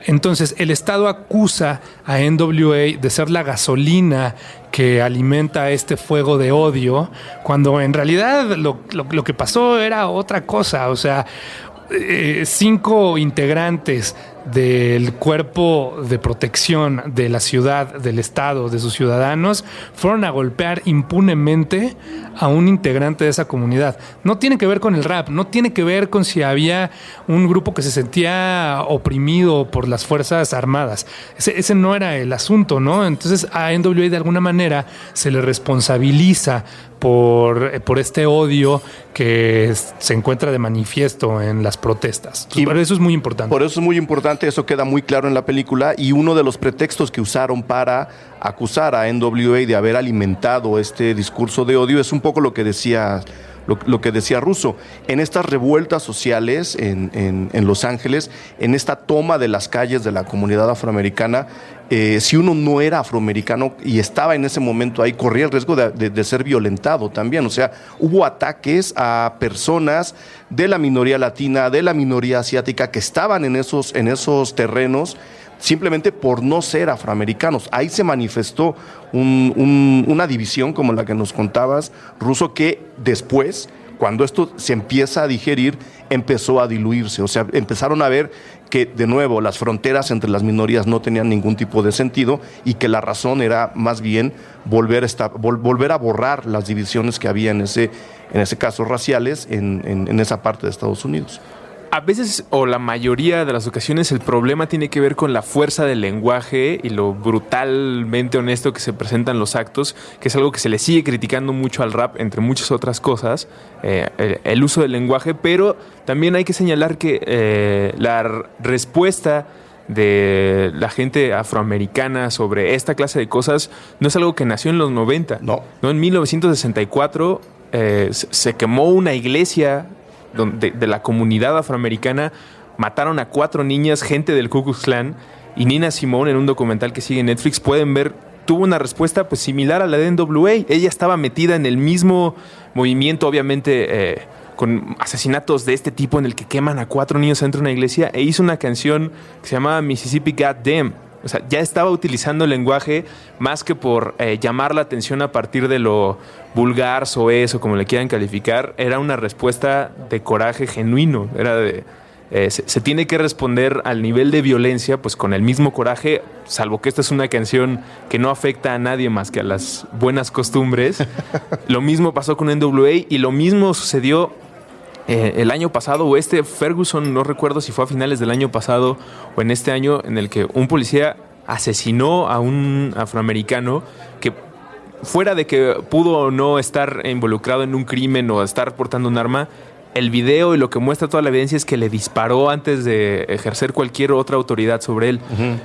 Entonces, el Estado acusa a NWA de ser la gasolina que alimenta este fuego de odio, cuando en realidad lo que pasó era otra cosa. O sea, 5 integrantes del cuerpo de protección de la ciudad, del estado, de sus ciudadanos, fueron a golpear impunemente a un integrante de esa comunidad. No tiene que ver con el rap, no tiene que ver con si había un grupo que se sentía oprimido por las Fuerzas Armadas. Ese no era el asunto, ¿no? Entonces a NWA de alguna manera se le responsabiliza por este odio que se encuentra de manifiesto en las protestas. Entonces, por eso es muy importante. Por eso es muy importante, eso queda muy claro en la película, y uno de los pretextos que usaron para acusar a NWA de haber alimentado este discurso de odio es un poco lo que decía Russo. En estas revueltas sociales en Los Ángeles, en esta toma de las calles de la comunidad afroamericana, si uno no era afroamericano y estaba en ese momento ahí, corría el riesgo de ser violentado también. O sea, hubo ataques a personas de la minoría latina, de la minoría asiática que estaban en esos terrenos simplemente por no ser afroamericanos. Ahí se manifestó una división como la que nos contabas, Russo, que después, cuando esto se empieza a digerir, empezó a diluirse. O sea, empezaron a ver que, de nuevo, las fronteras entre las minorías no tenían ningún tipo de sentido y que la razón era más bien volver a borrar las divisiones que había en ese caso raciales en esa parte de Estados Unidos. A veces, o la mayoría de las ocasiones, el problema tiene que ver con la fuerza del lenguaje y lo brutalmente honesto que se presentan los actos, que es algo que se le sigue criticando mucho al rap, entre muchas otras cosas, el uso del lenguaje, pero también hay que señalar que la respuesta de la gente afroamericana sobre esta clase de cosas no es algo que nació en los 90. No. En 1964 se quemó una iglesia de la comunidad afroamericana, mataron a 4 niñas, gente del Ku Klux Klan, y Nina Simone, en un documental que sigue en Netflix, pueden ver, tuvo una respuesta pues similar a la de NWA. Ella estaba metida en el mismo movimiento, obviamente con asesinatos de este tipo en el que queman a 4 niños dentro de una iglesia, e hizo una canción que se llamaba Mississippi Goddamn. O sea, ya estaba utilizando el lenguaje más que por llamar la atención a partir de lo vulgar, soez o como le quieran calificar. Era una respuesta de coraje genuino. Era de se tiene que responder al nivel de violencia pues con el mismo coraje, salvo que esta es una canción que no afecta a nadie más que a las buenas costumbres. Lo mismo pasó con NWA y lo mismo sucedió el año pasado, o Ferguson, no recuerdo si fue a finales del año pasado o en este año, en el que un policía asesinó a un afroamericano que, fuera de que pudo o no estar involucrado en un crimen o estar portando un arma, el video y lo que muestra toda la evidencia es que le disparó antes de ejercer cualquier otra autoridad sobre él.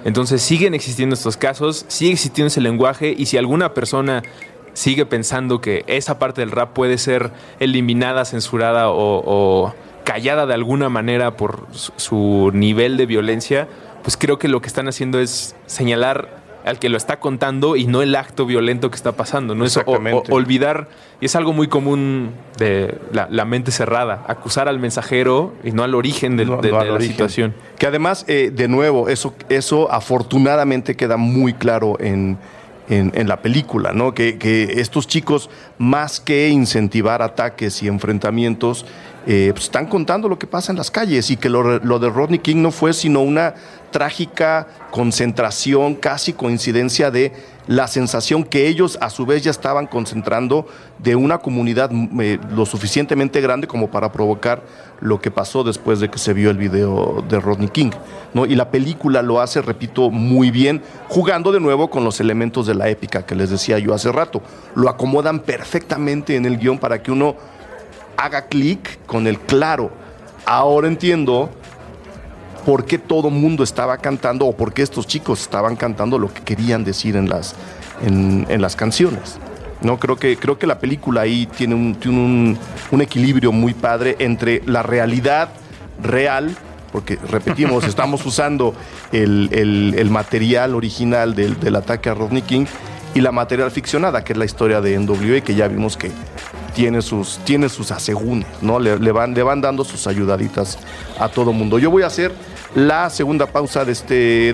Entonces siguen existiendo estos casos, sigue existiendo ese lenguaje, y si alguna persona sigue pensando que esa parte del rap puede ser eliminada, censurada o callada de alguna manera por su nivel de violencia, pues creo que lo que están haciendo es señalar al que lo está contando y no el acto violento que está pasando, ¿no? Es olvidar, y es algo muy común de la mente cerrada, acusar al mensajero y no al origen de la situación. Que además, de nuevo, eso afortunadamente queda muy claro en la película, ¿no? Que estos chicos, más que incentivar ataques y enfrentamientos, pues están contando lo que pasa en las calles y que lo de Rodney King no fue sino una trágica concentración, casi coincidencia de la sensación que ellos a su vez ya estaban concentrando de una comunidad lo suficientemente grande como para provocar lo que pasó después de que se vio el video de Rodney King, ¿no? Y la película lo hace, repito, muy bien, jugando de nuevo con los elementos de la épica que les decía yo hace rato. Lo acomodan perfectamente en el guión para que uno haga clic con el claro. Ahora entiendo por qué todo mundo estaba cantando o por qué estos chicos estaban cantando lo que querían decir en las canciones. No, creo que la película ahí tiene un equilibrio muy padre entre la realidad real, porque repetimos, estamos usando el material original del ataque a Rodney King, y la material ficcionada, que es la historia de NWA, que ya vimos que tiene sus asegúnes, ¿no? Le van dando sus ayudaditas a todo mundo. Yo voy a hacer la segunda pausa de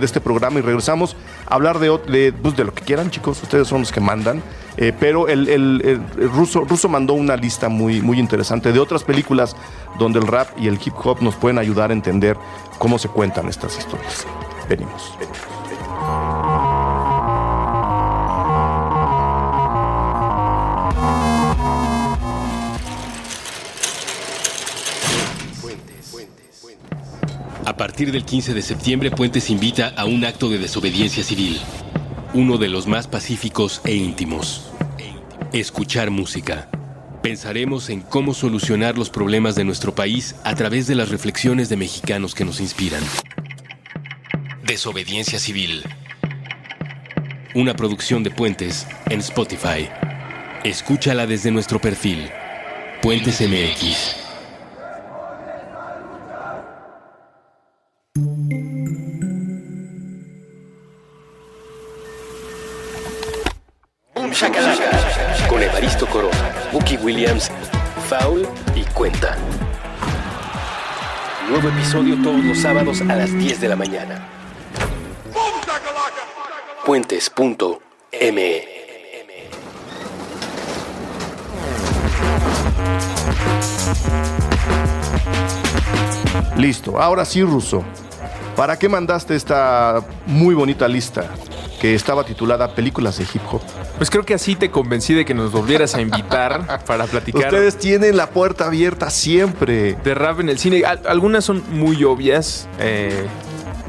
este programa y regresamos a hablar de lo que quieran, chicos. Ustedes son los que mandan. Pero el Russo mandó una lista muy, muy interesante de otras películas donde el rap y el hip hop nos pueden ayudar a entender cómo se cuentan estas historias. Venimos. A partir del 15 de septiembre, Puentes invita a un acto de desobediencia civil, uno de los más pacíficos e íntimos. Escuchar música. Pensaremos en cómo solucionar los problemas de nuestro país a través de las reflexiones de mexicanos que nos inspiran. Desobediencia civil. Una producción de Puentes en Spotify. Escúchala desde nuestro perfil, Puentes MX. Con Evaristo Corona, Bucky Williams, Foul y Cuenta. Nuevo episodio todos los sábados a las 10 de la mañana. Puentes.me. Listo, ahora sí, Russo. ¿Para qué mandaste esta muy bonita lista que estaba titulada Películas de Hip Hop? Pues creo que así te convencí de que nos volvieras a invitar para platicar. Ustedes tienen la puerta abierta siempre. De rap en el cine. Algunas son muy obvias.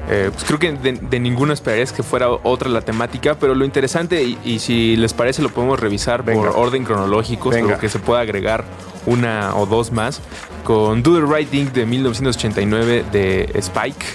Pues creo que de ninguna esperarías que fuera otra la temática, pero lo interesante, y si les parece lo podemos revisar por orden cronológico, pero que se pueda agregar una o dos más, con Do the Right Thing de 1989 de Spike.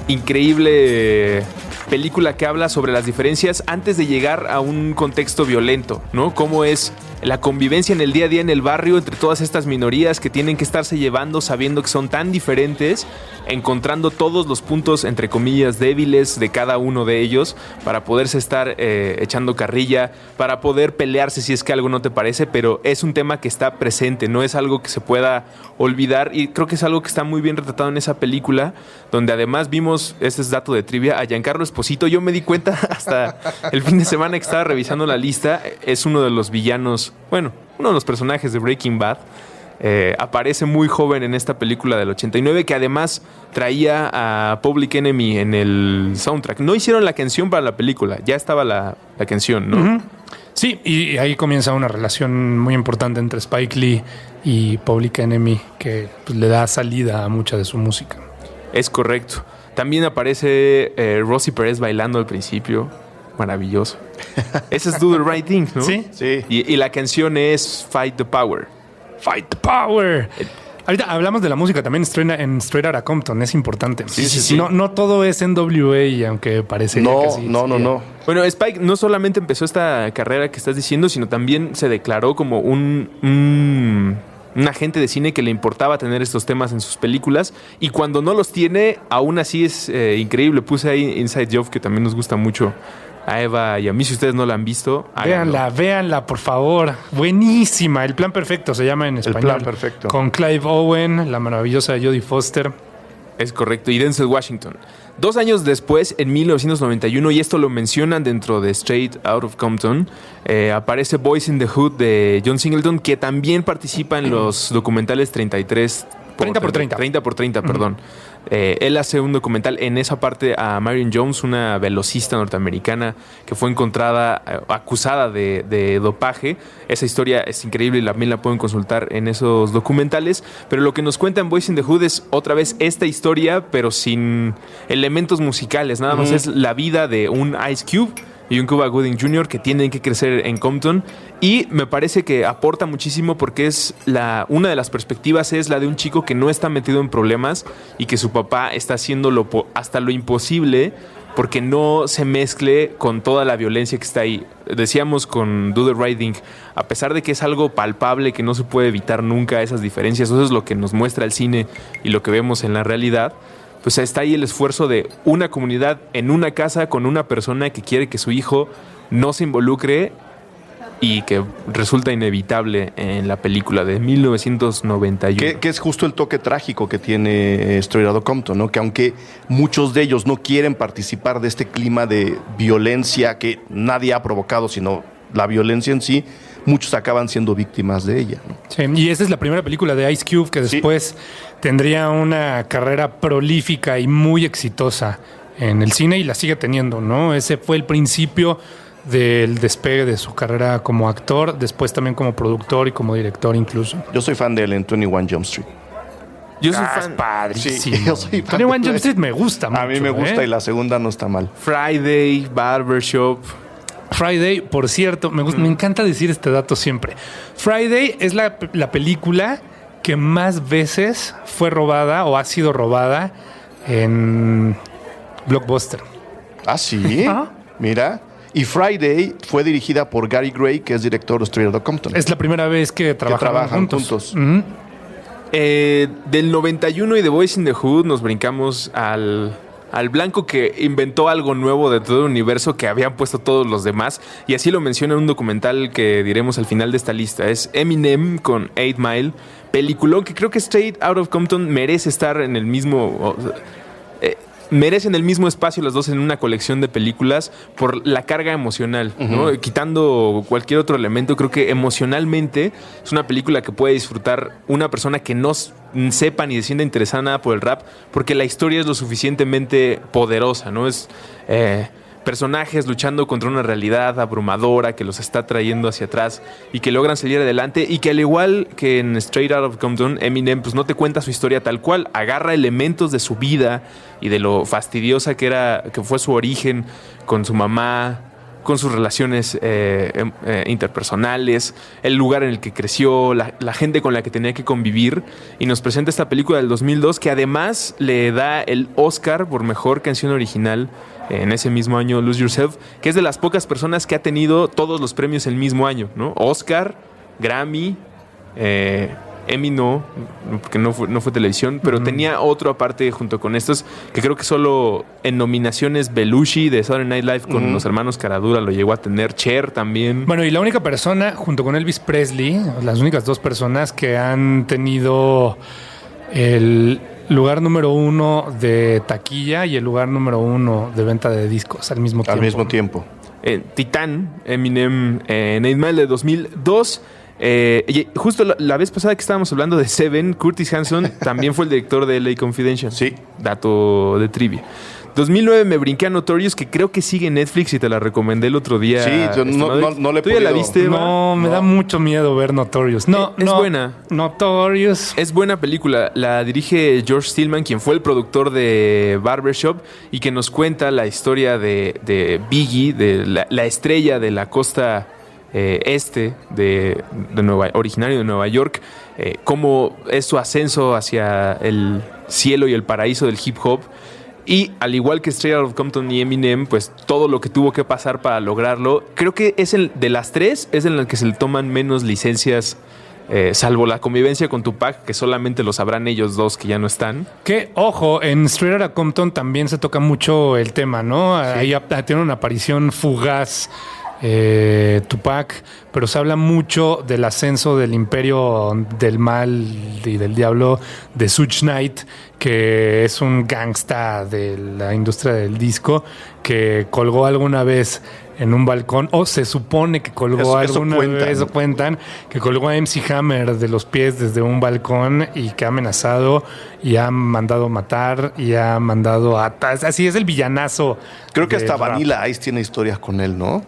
Increíble película que habla sobre las diferencias antes de llegar a un contexto violento, ¿no? Cómo es la convivencia en el día a día en el barrio entre todas estas minorías que tienen que estarse llevando sabiendo que son tan diferentes, encontrando todos los puntos, entre comillas, débiles de cada uno de ellos para poderse estar echando carrilla, para poder pelearse si es que algo no te parece, pero es un tema que está presente, no es algo que se pueda olvidar, y creo que es algo que está muy bien retratado en esa película, donde además vimos, este es dato de trivia, a Giancarlo Esposito. Yo me di cuenta hasta el fin de semana que estaba revisando la lista, es uno de los villanos, bueno, uno de los personajes de Breaking Bad. Aparece muy joven en esta película del 89, que además traía a Public Enemy en el soundtrack. No hicieron la canción para la película, ya estaba la canción, ¿no? Sí, y ahí comienza una relación muy importante entre Spike Lee y Public Enemy, que pues, le da salida a mucha de su música. Es correcto. También aparece Rosy Pérez bailando al principio. Maravilloso. Ese es Do the Right Thing, ¿no? Sí. Y la canción es Fight the Power. Fight the Power. Ahorita hablamos de la música también en Straight Outta Compton, es importante. Sí. No todo es NWA, y aunque parece que sí. No. Bueno, Spike no solamente empezó esta carrera que estás diciendo, sino también se declaró como un agente de cine que le importaba tener estos temas en sus películas, y cuando no los tiene, aún así es increíble. Puse ahí Inside Job, que también nos gusta mucho a Eva y a mí. Si ustedes no la han visto, véanla, por favor. Buenísima. El Plan Perfecto se llama en español. El Plan Perfecto. Con Clive Owen, la maravillosa Jodie Foster. Es correcto, y Denzel Washington. 2 años después, en 1991, y esto lo mencionan dentro de Straight Outta Compton, aparece Boys in the Hood de John Singleton, que también participa en los documentales 33 30 por 30. 30 por 30, perdón. Él hace un documental en esa parte a Marion Jones, una velocista norteamericana que fue encontrada acusada de dopaje. Esa historia es increíble y también la pueden consultar en esos documentales. Pero lo que nos cuenta en Boys in the Hood es otra vez esta historia, pero sin elementos musicales. Nada más es la vida de un Ice Cube y un Cuba Gooding Jr. que tienen que crecer en Compton, y me parece que aporta muchísimo porque es una de las perspectivas es la de un chico que no está metido en problemas y que su papá está haciendo hasta lo imposible porque no se mezcle con toda la violencia que está ahí. Decíamos con Do the Right Thing, a pesar de que es algo palpable que no se puede evitar nunca esas diferencias, eso es lo que nos muestra el cine y lo que vemos en la realidad. Pues está ahí el esfuerzo de una comunidad en una casa con una persona que quiere que su hijo no se involucre y que resulta inevitable en la película de 1991. Que es justo el toque trágico que tiene Straight Outta Compton, ¿no? Que aunque muchos de ellos no quieren participar de este clima de violencia que nadie ha provocado, sino la violencia en sí, muchos acaban siendo víctimas de ella, ¿no? Sí, y esa es la primera película de Ice Cube que después tendría una carrera prolífica y muy exitosa en el cine y la sigue teniendo, ¿no? Ese fue el principio del despegue de su carrera como actor, después también como productor y como director incluso. Yo soy fan de él en 21 Jump Street. Yo soy fan. Padrísimo. Sí, yo soy fan 21 Jump Street me gusta mucho. A mí me gusta y la segunda no está mal. Friday, Barbershop. Friday, por cierto, me encanta decir este dato siempre. Friday es la película que más veces fue robada o ha sido robada en Blockbuster. ¿Ah, sí? Mira. Y Friday fue dirigida por Gary Gray, que es director de Straight Outta Compton. Es la primera vez que trabajan juntos. Del 91 y de Boys in the Hood nos brincamos al blanco que inventó algo nuevo de todo el universo que habían puesto todos los demás, y así lo menciona en un documental que diremos al final de esta lista. Es Eminem con 8 Mile, peliculón que creo que Straight Outta Compton merece estar en el mismo... merecen el mismo espacio los dos en una colección de películas por la carga emocional, ¿no? Quitando cualquier otro elemento, creo que emocionalmente es una película que puede disfrutar una persona que no sepa ni se sienta interesada nada por el rap, porque la historia es lo suficientemente poderosa, ¿no? Es personajes luchando contra una realidad abrumadora que los está trayendo hacia atrás y que logran salir adelante, y que al igual que en Straight Outta Compton, Eminem pues no te cuenta su historia tal cual, agarra elementos de su vida y de lo fastidiosa que fue su origen con su mamá, con sus relaciones interpersonales, el lugar en el que creció, la gente con la que tenía que convivir, y nos presenta esta película del 2002 que además le da el Oscar por mejor canción original en ese mismo año, Lose Yourself, que es de las pocas personas que ha tenido todos los premios el mismo año, ¿no? Oscar, Grammy, Emmy no, porque no fue televisión, pero tenía otro aparte junto con estos, que creo que solo en nominaciones Belushi de Saturday Night Live con los hermanos Caradura lo llegó a tener, Cher también. Bueno, y la única persona, junto con Elvis Presley, las únicas dos personas que han tenido el lugar número 1 de taquilla y el lugar número 1 de venta de discos al mismo tiempo. Al mismo tiempo. Titán, Eminem, en 8 Mile de 2002. Y justo la vez pasada que estábamos hablando de Seven, Curtis Hanson también fue el director de LA Confidential. Sí. Dato de trivia. 2009 me brinqué a Notorious, que creo que sigue en Netflix y te la recomendé el otro día. Sí, yo no le he ¿Tú ya la podido. viste? No, me da mucho miedo ver Notorious. Es buena. Notorious. Es buena película. La dirige George Stillman, quien fue el productor de Barbershop y que nos cuenta la historia de Biggie, de la estrella de la costa de originario de Nueva York, cómo es su ascenso hacia el cielo y el paraíso del hip hop. Y al igual que Straight Outta Compton y Eminem, pues todo lo que tuvo que pasar para lograrlo. Creo que de las tres es en la que se le toman menos licencias, salvo la convivencia con Tupac, que solamente lo sabrán ellos dos que ya no están. Que, ojo, en Straight Outta Compton también se toca mucho el tema, ¿no? Sí. Ahí tiene una aparición fugaz Tupac, pero se habla mucho del ascenso del imperio del mal y del diablo de Suge Knight, que es un gangsta de la industria del disco, que colgó alguna vez en un balcón, o se supone que colgó alguna vez, eso cuentan, que colgó a MC Hammer de los pies desde un balcón y que ha amenazado y ha mandado matar y ha mandado así es el villanazo. Creo que hasta rap. Vanilla Ice tiene historias con él, ¿no?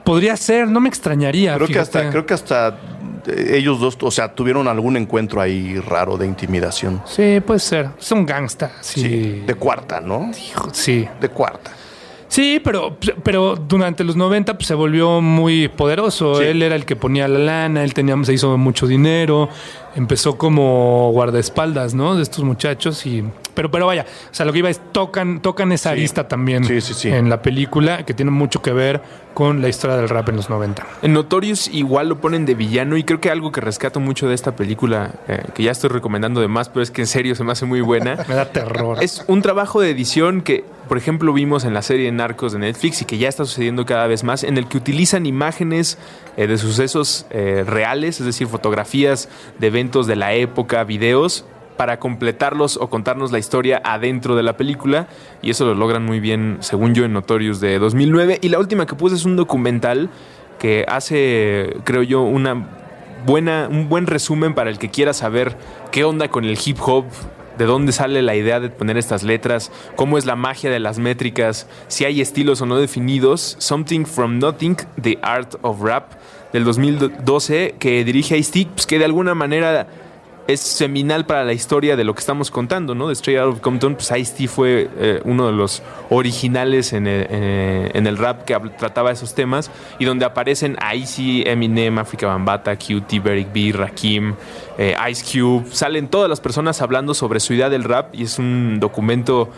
Podría ser, no me extrañaría. Creo que hasta ellos dos, o sea, tuvieron algún encuentro ahí raro de intimidación. Sí, puede ser. Es un gangsta. Sí. De cuarta, ¿no? Sí. De cuarta. Sí, pero durante los 90 pues, se volvió muy poderoso. Sí. Él era el que ponía la lana, se hizo mucho dinero, empezó como guardaespaldas, ¿no? De estos muchachos pero vaya, o sea, lo que iba es tocan esa arista también en la película, que tiene mucho que ver con la historia del rap en los 90. En Notorious igual lo ponen de villano y creo que algo que rescato mucho de esta película, que ya estoy recomendando de más, pero es que en serio se me hace muy buena. Me da terror. Es un trabajo de edición que, por ejemplo, vimos en la serie Narcos de Netflix y que ya está sucediendo cada vez más, en el que utilizan imágenes de sucesos reales, es decir, fotografías de eventos de la época, videos, para completarlos o contarnos la historia adentro de la película, y eso lo logran muy bien, según yo, en Notorious de 2009. Y la última que puse es un documental que hace, creo yo, un buen resumen para el que quiera saber qué onda con el hip hop, de dónde sale la idea de poner estas letras, cómo es la magia de las métricas, si hay estilos o no definidos. Something from Nothing, The Art of Rap, del 2012, que dirige Ice-T, pues, que de alguna manera es seminal para la historia de lo que estamos contando, ¿no? De Straight Outta Compton, pues Ice-T fue uno de los originales en el rap que trataba esos temas, y donde aparecen Ice, Eminem, Afrika Bambaataa, QT, Beric B, Rakim, Ice Cube. Salen todas las personas hablando sobre su idea del rap, y es un documento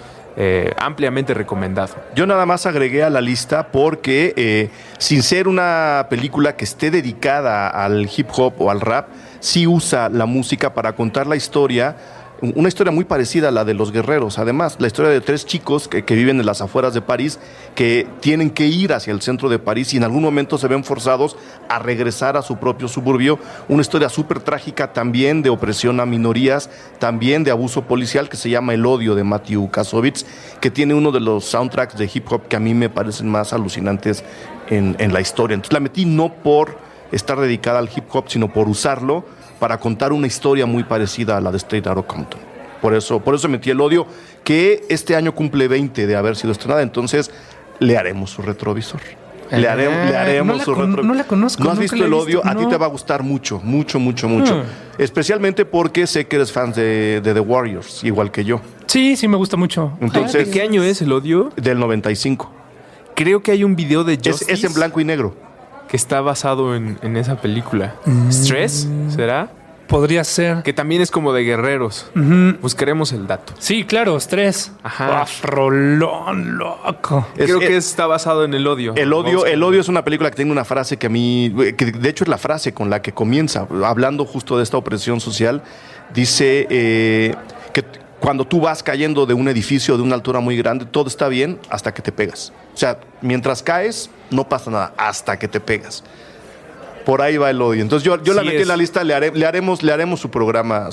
ampliamente recomendado. Yo nada más agregué a la lista porque sin ser una película que esté dedicada al hip hop o al rap, sí usa la música para contar la historia, una historia muy parecida a la de Los Guerreros. Además, la historia de 3 chicos que viven en las afueras de París, que tienen que ir hacia el centro de París y en algún momento se ven forzados a regresar a su propio suburbio. Una historia súper trágica también de opresión a minorías, también de abuso policial, que se llama El Odio, de Matthew Kassovitz, que tiene uno de los soundtracks de hip hop que a mí me parecen más alucinantes en la historia. Entonces la metí no por estar dedicada al hip hop, sino por usarlo para contar una historia muy parecida a la de Straight Outta Compton. Por eso metí El Odio, que este año cumple 20 de haber sido estrenada, entonces le haremos su retrovisor. Le haremos su retrovisor. No la conozco. ¿No has visto El Odio? A ti te va a gustar mucho. Especialmente porque sé que eres fan de The Warriors, igual que yo. Sí, me gusta mucho. Entonces, ¿de qué año es El Odio? Del 95. Creo que hay un video de Justice. Es en blanco y negro. Que está basado en esa película. ¿Stress? ¿Será? Podría ser. Que también es como de guerreros. Buscaremos el dato. Sí, claro, Stress. Ajá. Rolón, loco. Creo que está basado en El Odio. El Odio es una película que tiene una frase que a mí, que de hecho es la frase con la que comienza, hablando justo de esta opresión social. Dice que cuando tú vas cayendo de un edificio de una altura muy grande, todo está bien hasta que te pegas. O sea, mientras caes, no pasa nada, hasta que te pegas. Por ahí va El Odio. Entonces yo la metí en la lista, le haremos su programa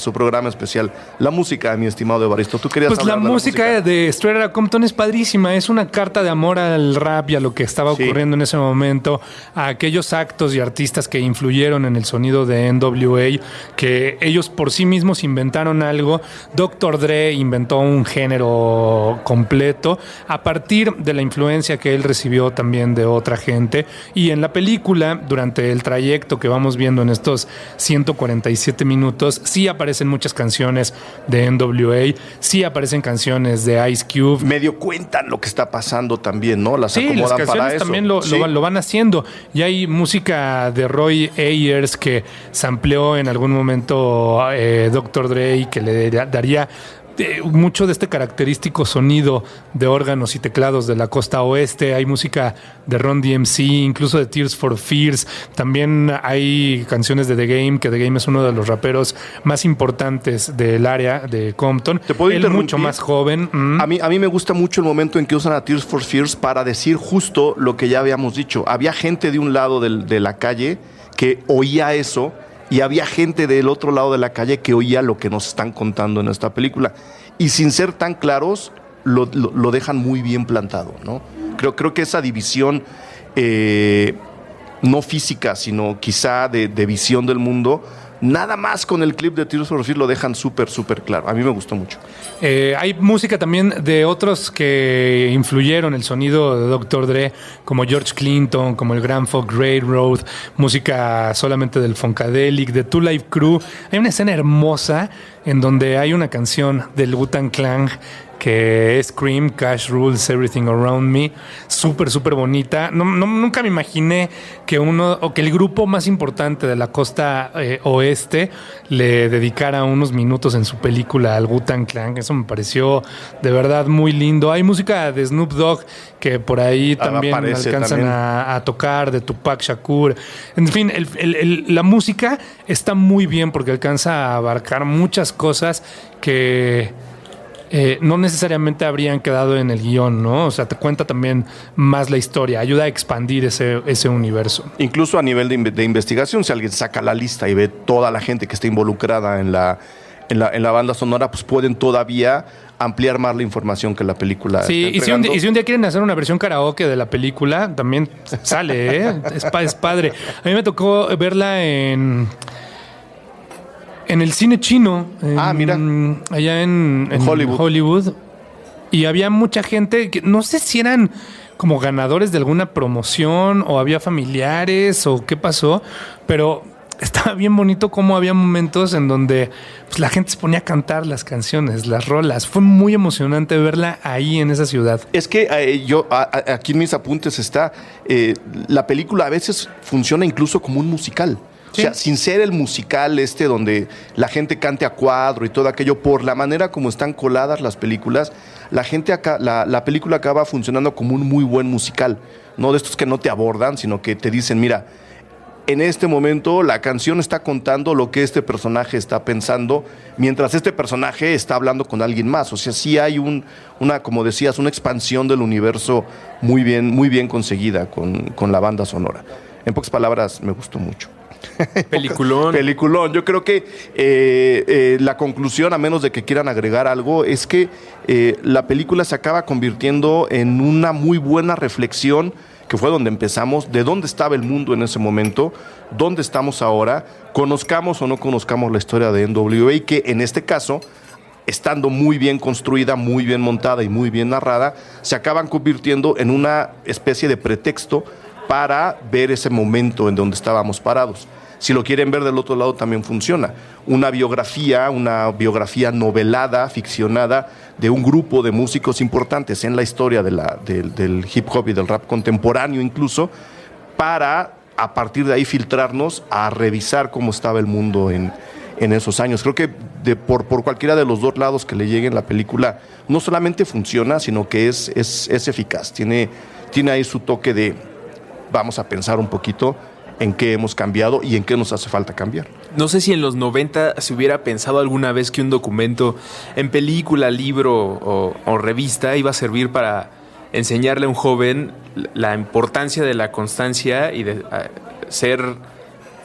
especial. La música, mi estimado Evaristo, tú querías hablar de la música de Straight Outta Compton es padrísima, es una carta de amor al rap y a lo que estaba ocurriendo en ese momento, a aquellos actos y artistas que influyeron en el sonido de NWA, que ellos por sí mismos inventaron algo. Dr. Dre inventó un género completo a partir de la influencia que él recibió también de otra gente, y en la película, durante el trayecto que vamos viendo en estos 147 minutos, sí aparecen muchas canciones de NWA, sí aparecen canciones de Ice Cube. Medio cuentan lo que está pasando también, ¿no? Las acomodan las canciones para eso. También lo van haciendo. Y hay música de Roy Ayers que sampleó en algún momento Dr. Dre y que le daría mucho de este característico sonido de órganos y teclados de la costa oeste. Hay música de Run DMC, incluso de Tears for Fears. También hay canciones de The Game, que The Game es uno de los raperos más importantes del área de Compton. ¿Te puedo interrumpir? Mucho más joven. A mí me gusta mucho el momento en que usan a Tears for Fears para decir justo lo que ya habíamos dicho. Había gente de un lado de la calle que oía eso y había gente del otro lado de la calle que oía lo que nos están contando en esta película. Y sin ser tan claros, lo dejan muy bien plantado, ¿no? Creo que esa división, no física, sino quizá de visión del mundo, nada más con el clip de Tears for Fears lo dejan súper claro. A mí me gustó mucho. Hay música también de otros que influyeron el sonido de Dr. Dre, como George Clinton, como el Grand Funk Railroad, música solamente del Funkadelic, de Two Live Crew. Hay una escena hermosa en donde hay una canción del Wu-Tang Clan que es Scream, Cash Rules Everything Around Me, súper bonita. Nunca me imaginé que el grupo más importante de la costa oeste le dedicara unos minutos en su película al Wu-Tang Clan. Eso me pareció de verdad muy lindo. Hay música de Snoop Dogg que por ahí también alcanzan a tocar, de Tupac Shakur. En fin, la música está muy bien porque alcanza a abarcar muchas cosas que no necesariamente habrían quedado en el guión, ¿no? O sea, te cuenta también más la historia, ayuda a expandir ese universo. Incluso a nivel de investigación, si alguien saca la lista y ve toda la gente que está involucrada en la banda sonora, pues pueden todavía ampliar más la información que la película sí, y si un día quieren hacer una versión karaoke de la película, también sale, ¿eh? Es padre. A mí me tocó verla en el cine chino, mira. allá en Hollywood. Y había mucha gente que no sé si eran como ganadores de alguna promoción o había familiares o qué pasó, pero estaba bien bonito cómo había momentos en donde pues, la gente se ponía a cantar las canciones, las rolas. Fue muy emocionante verla ahí en esa ciudad. Es que aquí en mis apuntes está, la película a veces funciona incluso como un musical. ¿Sí? O sea, sin ser el musical donde la gente cante a cuadro y todo aquello, por la manera como están coladas las películas, la película acaba funcionando como un muy buen musical. No de estos que no te abordan, sino que te dicen, mira, en este momento la canción está contando lo que este personaje está pensando, mientras este personaje está hablando con alguien más. O sea, sí hay como decías, una expansión del universo muy bien conseguida con la banda sonora. En pocas palabras, me gustó mucho. Peliculón. Yo creo que la conclusión, a menos de que quieran agregar algo, es que la película se acaba convirtiendo en una muy buena reflexión, que fue donde empezamos, de dónde estaba el mundo en ese momento, dónde estamos ahora, conozcamos o no conozcamos la historia de NWA, que en este caso, estando muy bien construida, muy bien montada y muy bien narrada, se acaban convirtiendo en una especie de pretexto para ver ese momento en donde estábamos parados. Si lo quieren ver del otro lado, también funciona. Una biografía novelada, ficcionada, de un grupo de músicos importantes en la historia del hip hop y del rap contemporáneo incluso, para a partir de ahí filtrarnos a revisar cómo estaba el mundo en esos años. Creo que por cualquiera de los dos lados que le lleguen, la película no solamente funciona, sino que es eficaz. Tiene ahí su toque de vamos a pensar un poquito en qué hemos cambiado y en qué nos hace falta cambiar. No sé si en los 90 se hubiera pensado alguna vez que un documento en película, libro o revista iba a servir para enseñarle a un joven la importancia de la constancia y de ser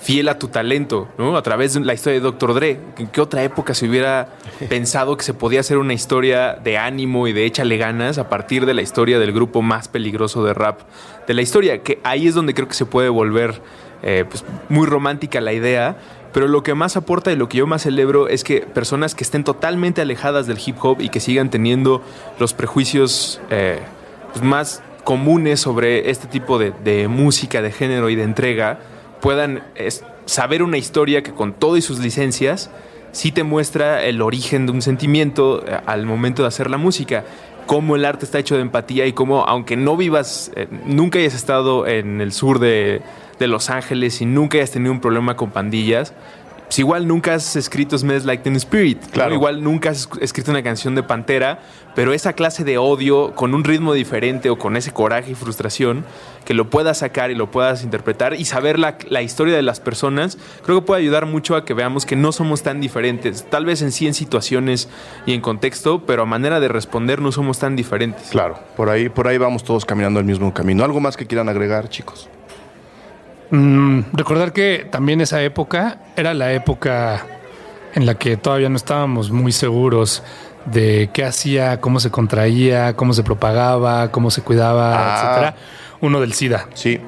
fiel a tu talento, ¿no? A través de la historia de Dr. Dre. ¿En qué otra época se hubiera pensado que se podía hacer una historia de ánimo y de échale ganas a partir de la historia del grupo más peligroso de rap de la historia? Que ahí es donde creo que se puede volver pues muy romántica la idea, pero lo que más aporta y lo que yo más celebro es que personas que estén totalmente alejadas del hip hop y que sigan teniendo los prejuicios pues más comunes sobre este tipo de música, de género y de entrega, puedan saber una historia que con todo y sus licencias sí te muestra el origen de un sentimiento al momento de hacer la música, cómo el arte está hecho de empatía y cómo, aunque no vivas, nunca hayas estado en el sur de Los Ángeles y nunca hayas tenido un problema con pandillas, pues igual nunca has escrito Smells Like Teen Spirit, ¿no? Claro. Igual nunca has escrito una canción de Pantera, pero esa clase de odio con un ritmo diferente o con ese coraje y frustración, que lo puedas sacar y lo puedas interpretar y saber la historia de las personas, creo que puede ayudar mucho a que veamos que no somos tan diferentes. Tal vez en sí en situaciones y en contexto, pero a manera de responder no somos tan diferentes. Claro, por ahí vamos todos caminando el mismo camino. ¿Algo más que quieran agregar, chicos? Recordar que también esa época era la época en la que todavía no estábamos muy seguros de qué hacía, cómo se contraía, cómo se propagaba, cómo se cuidaba, etcétera. Uno del SIDA. Sí.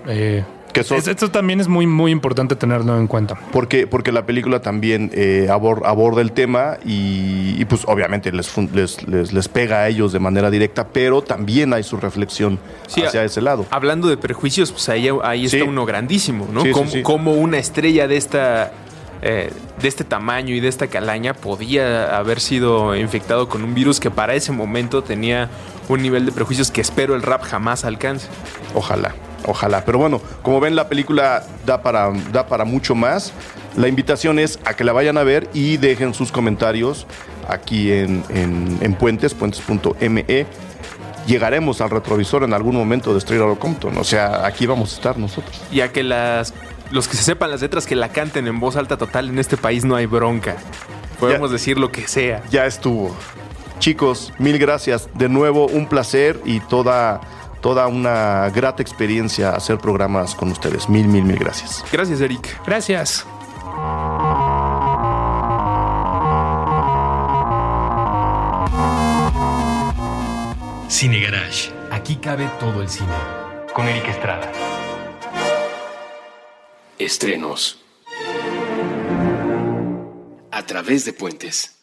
Esto también es muy, muy importante tenerlo en cuenta. Porque la película también aborda el tema y pues obviamente les pega a ellos de manera directa, pero también hay su reflexión hacia ese lado. Hablando de prejuicios, pues ahí está uno grandísimo, ¿no? Sí, Como una estrella de este tamaño y de esta calaña podía haber sido infectado con un virus que para ese momento tenía un nivel de prejuicios que espero el rap jamás alcance. Ojalá. Pero bueno, como ven, la película da para mucho más. La invitación es a que la vayan a ver y dejen sus comentarios aquí en puentes.me. Llegaremos al retrovisor en algún momento de Straight Outta Compton. O sea, aquí vamos a estar nosotros. Y a que los que se sepan las letras que la canten en voz alta total, en este país no hay bronca. Podemos decir lo que sea. Ya estuvo. Chicos, mil gracias. De nuevo, un placer y toda una grata experiencia hacer programas con ustedes. Mil gracias. Gracias, Eric. Gracias. Cine Garage. Aquí cabe todo el cine. Con Eric Estrada. Estrenos. A través de puentes.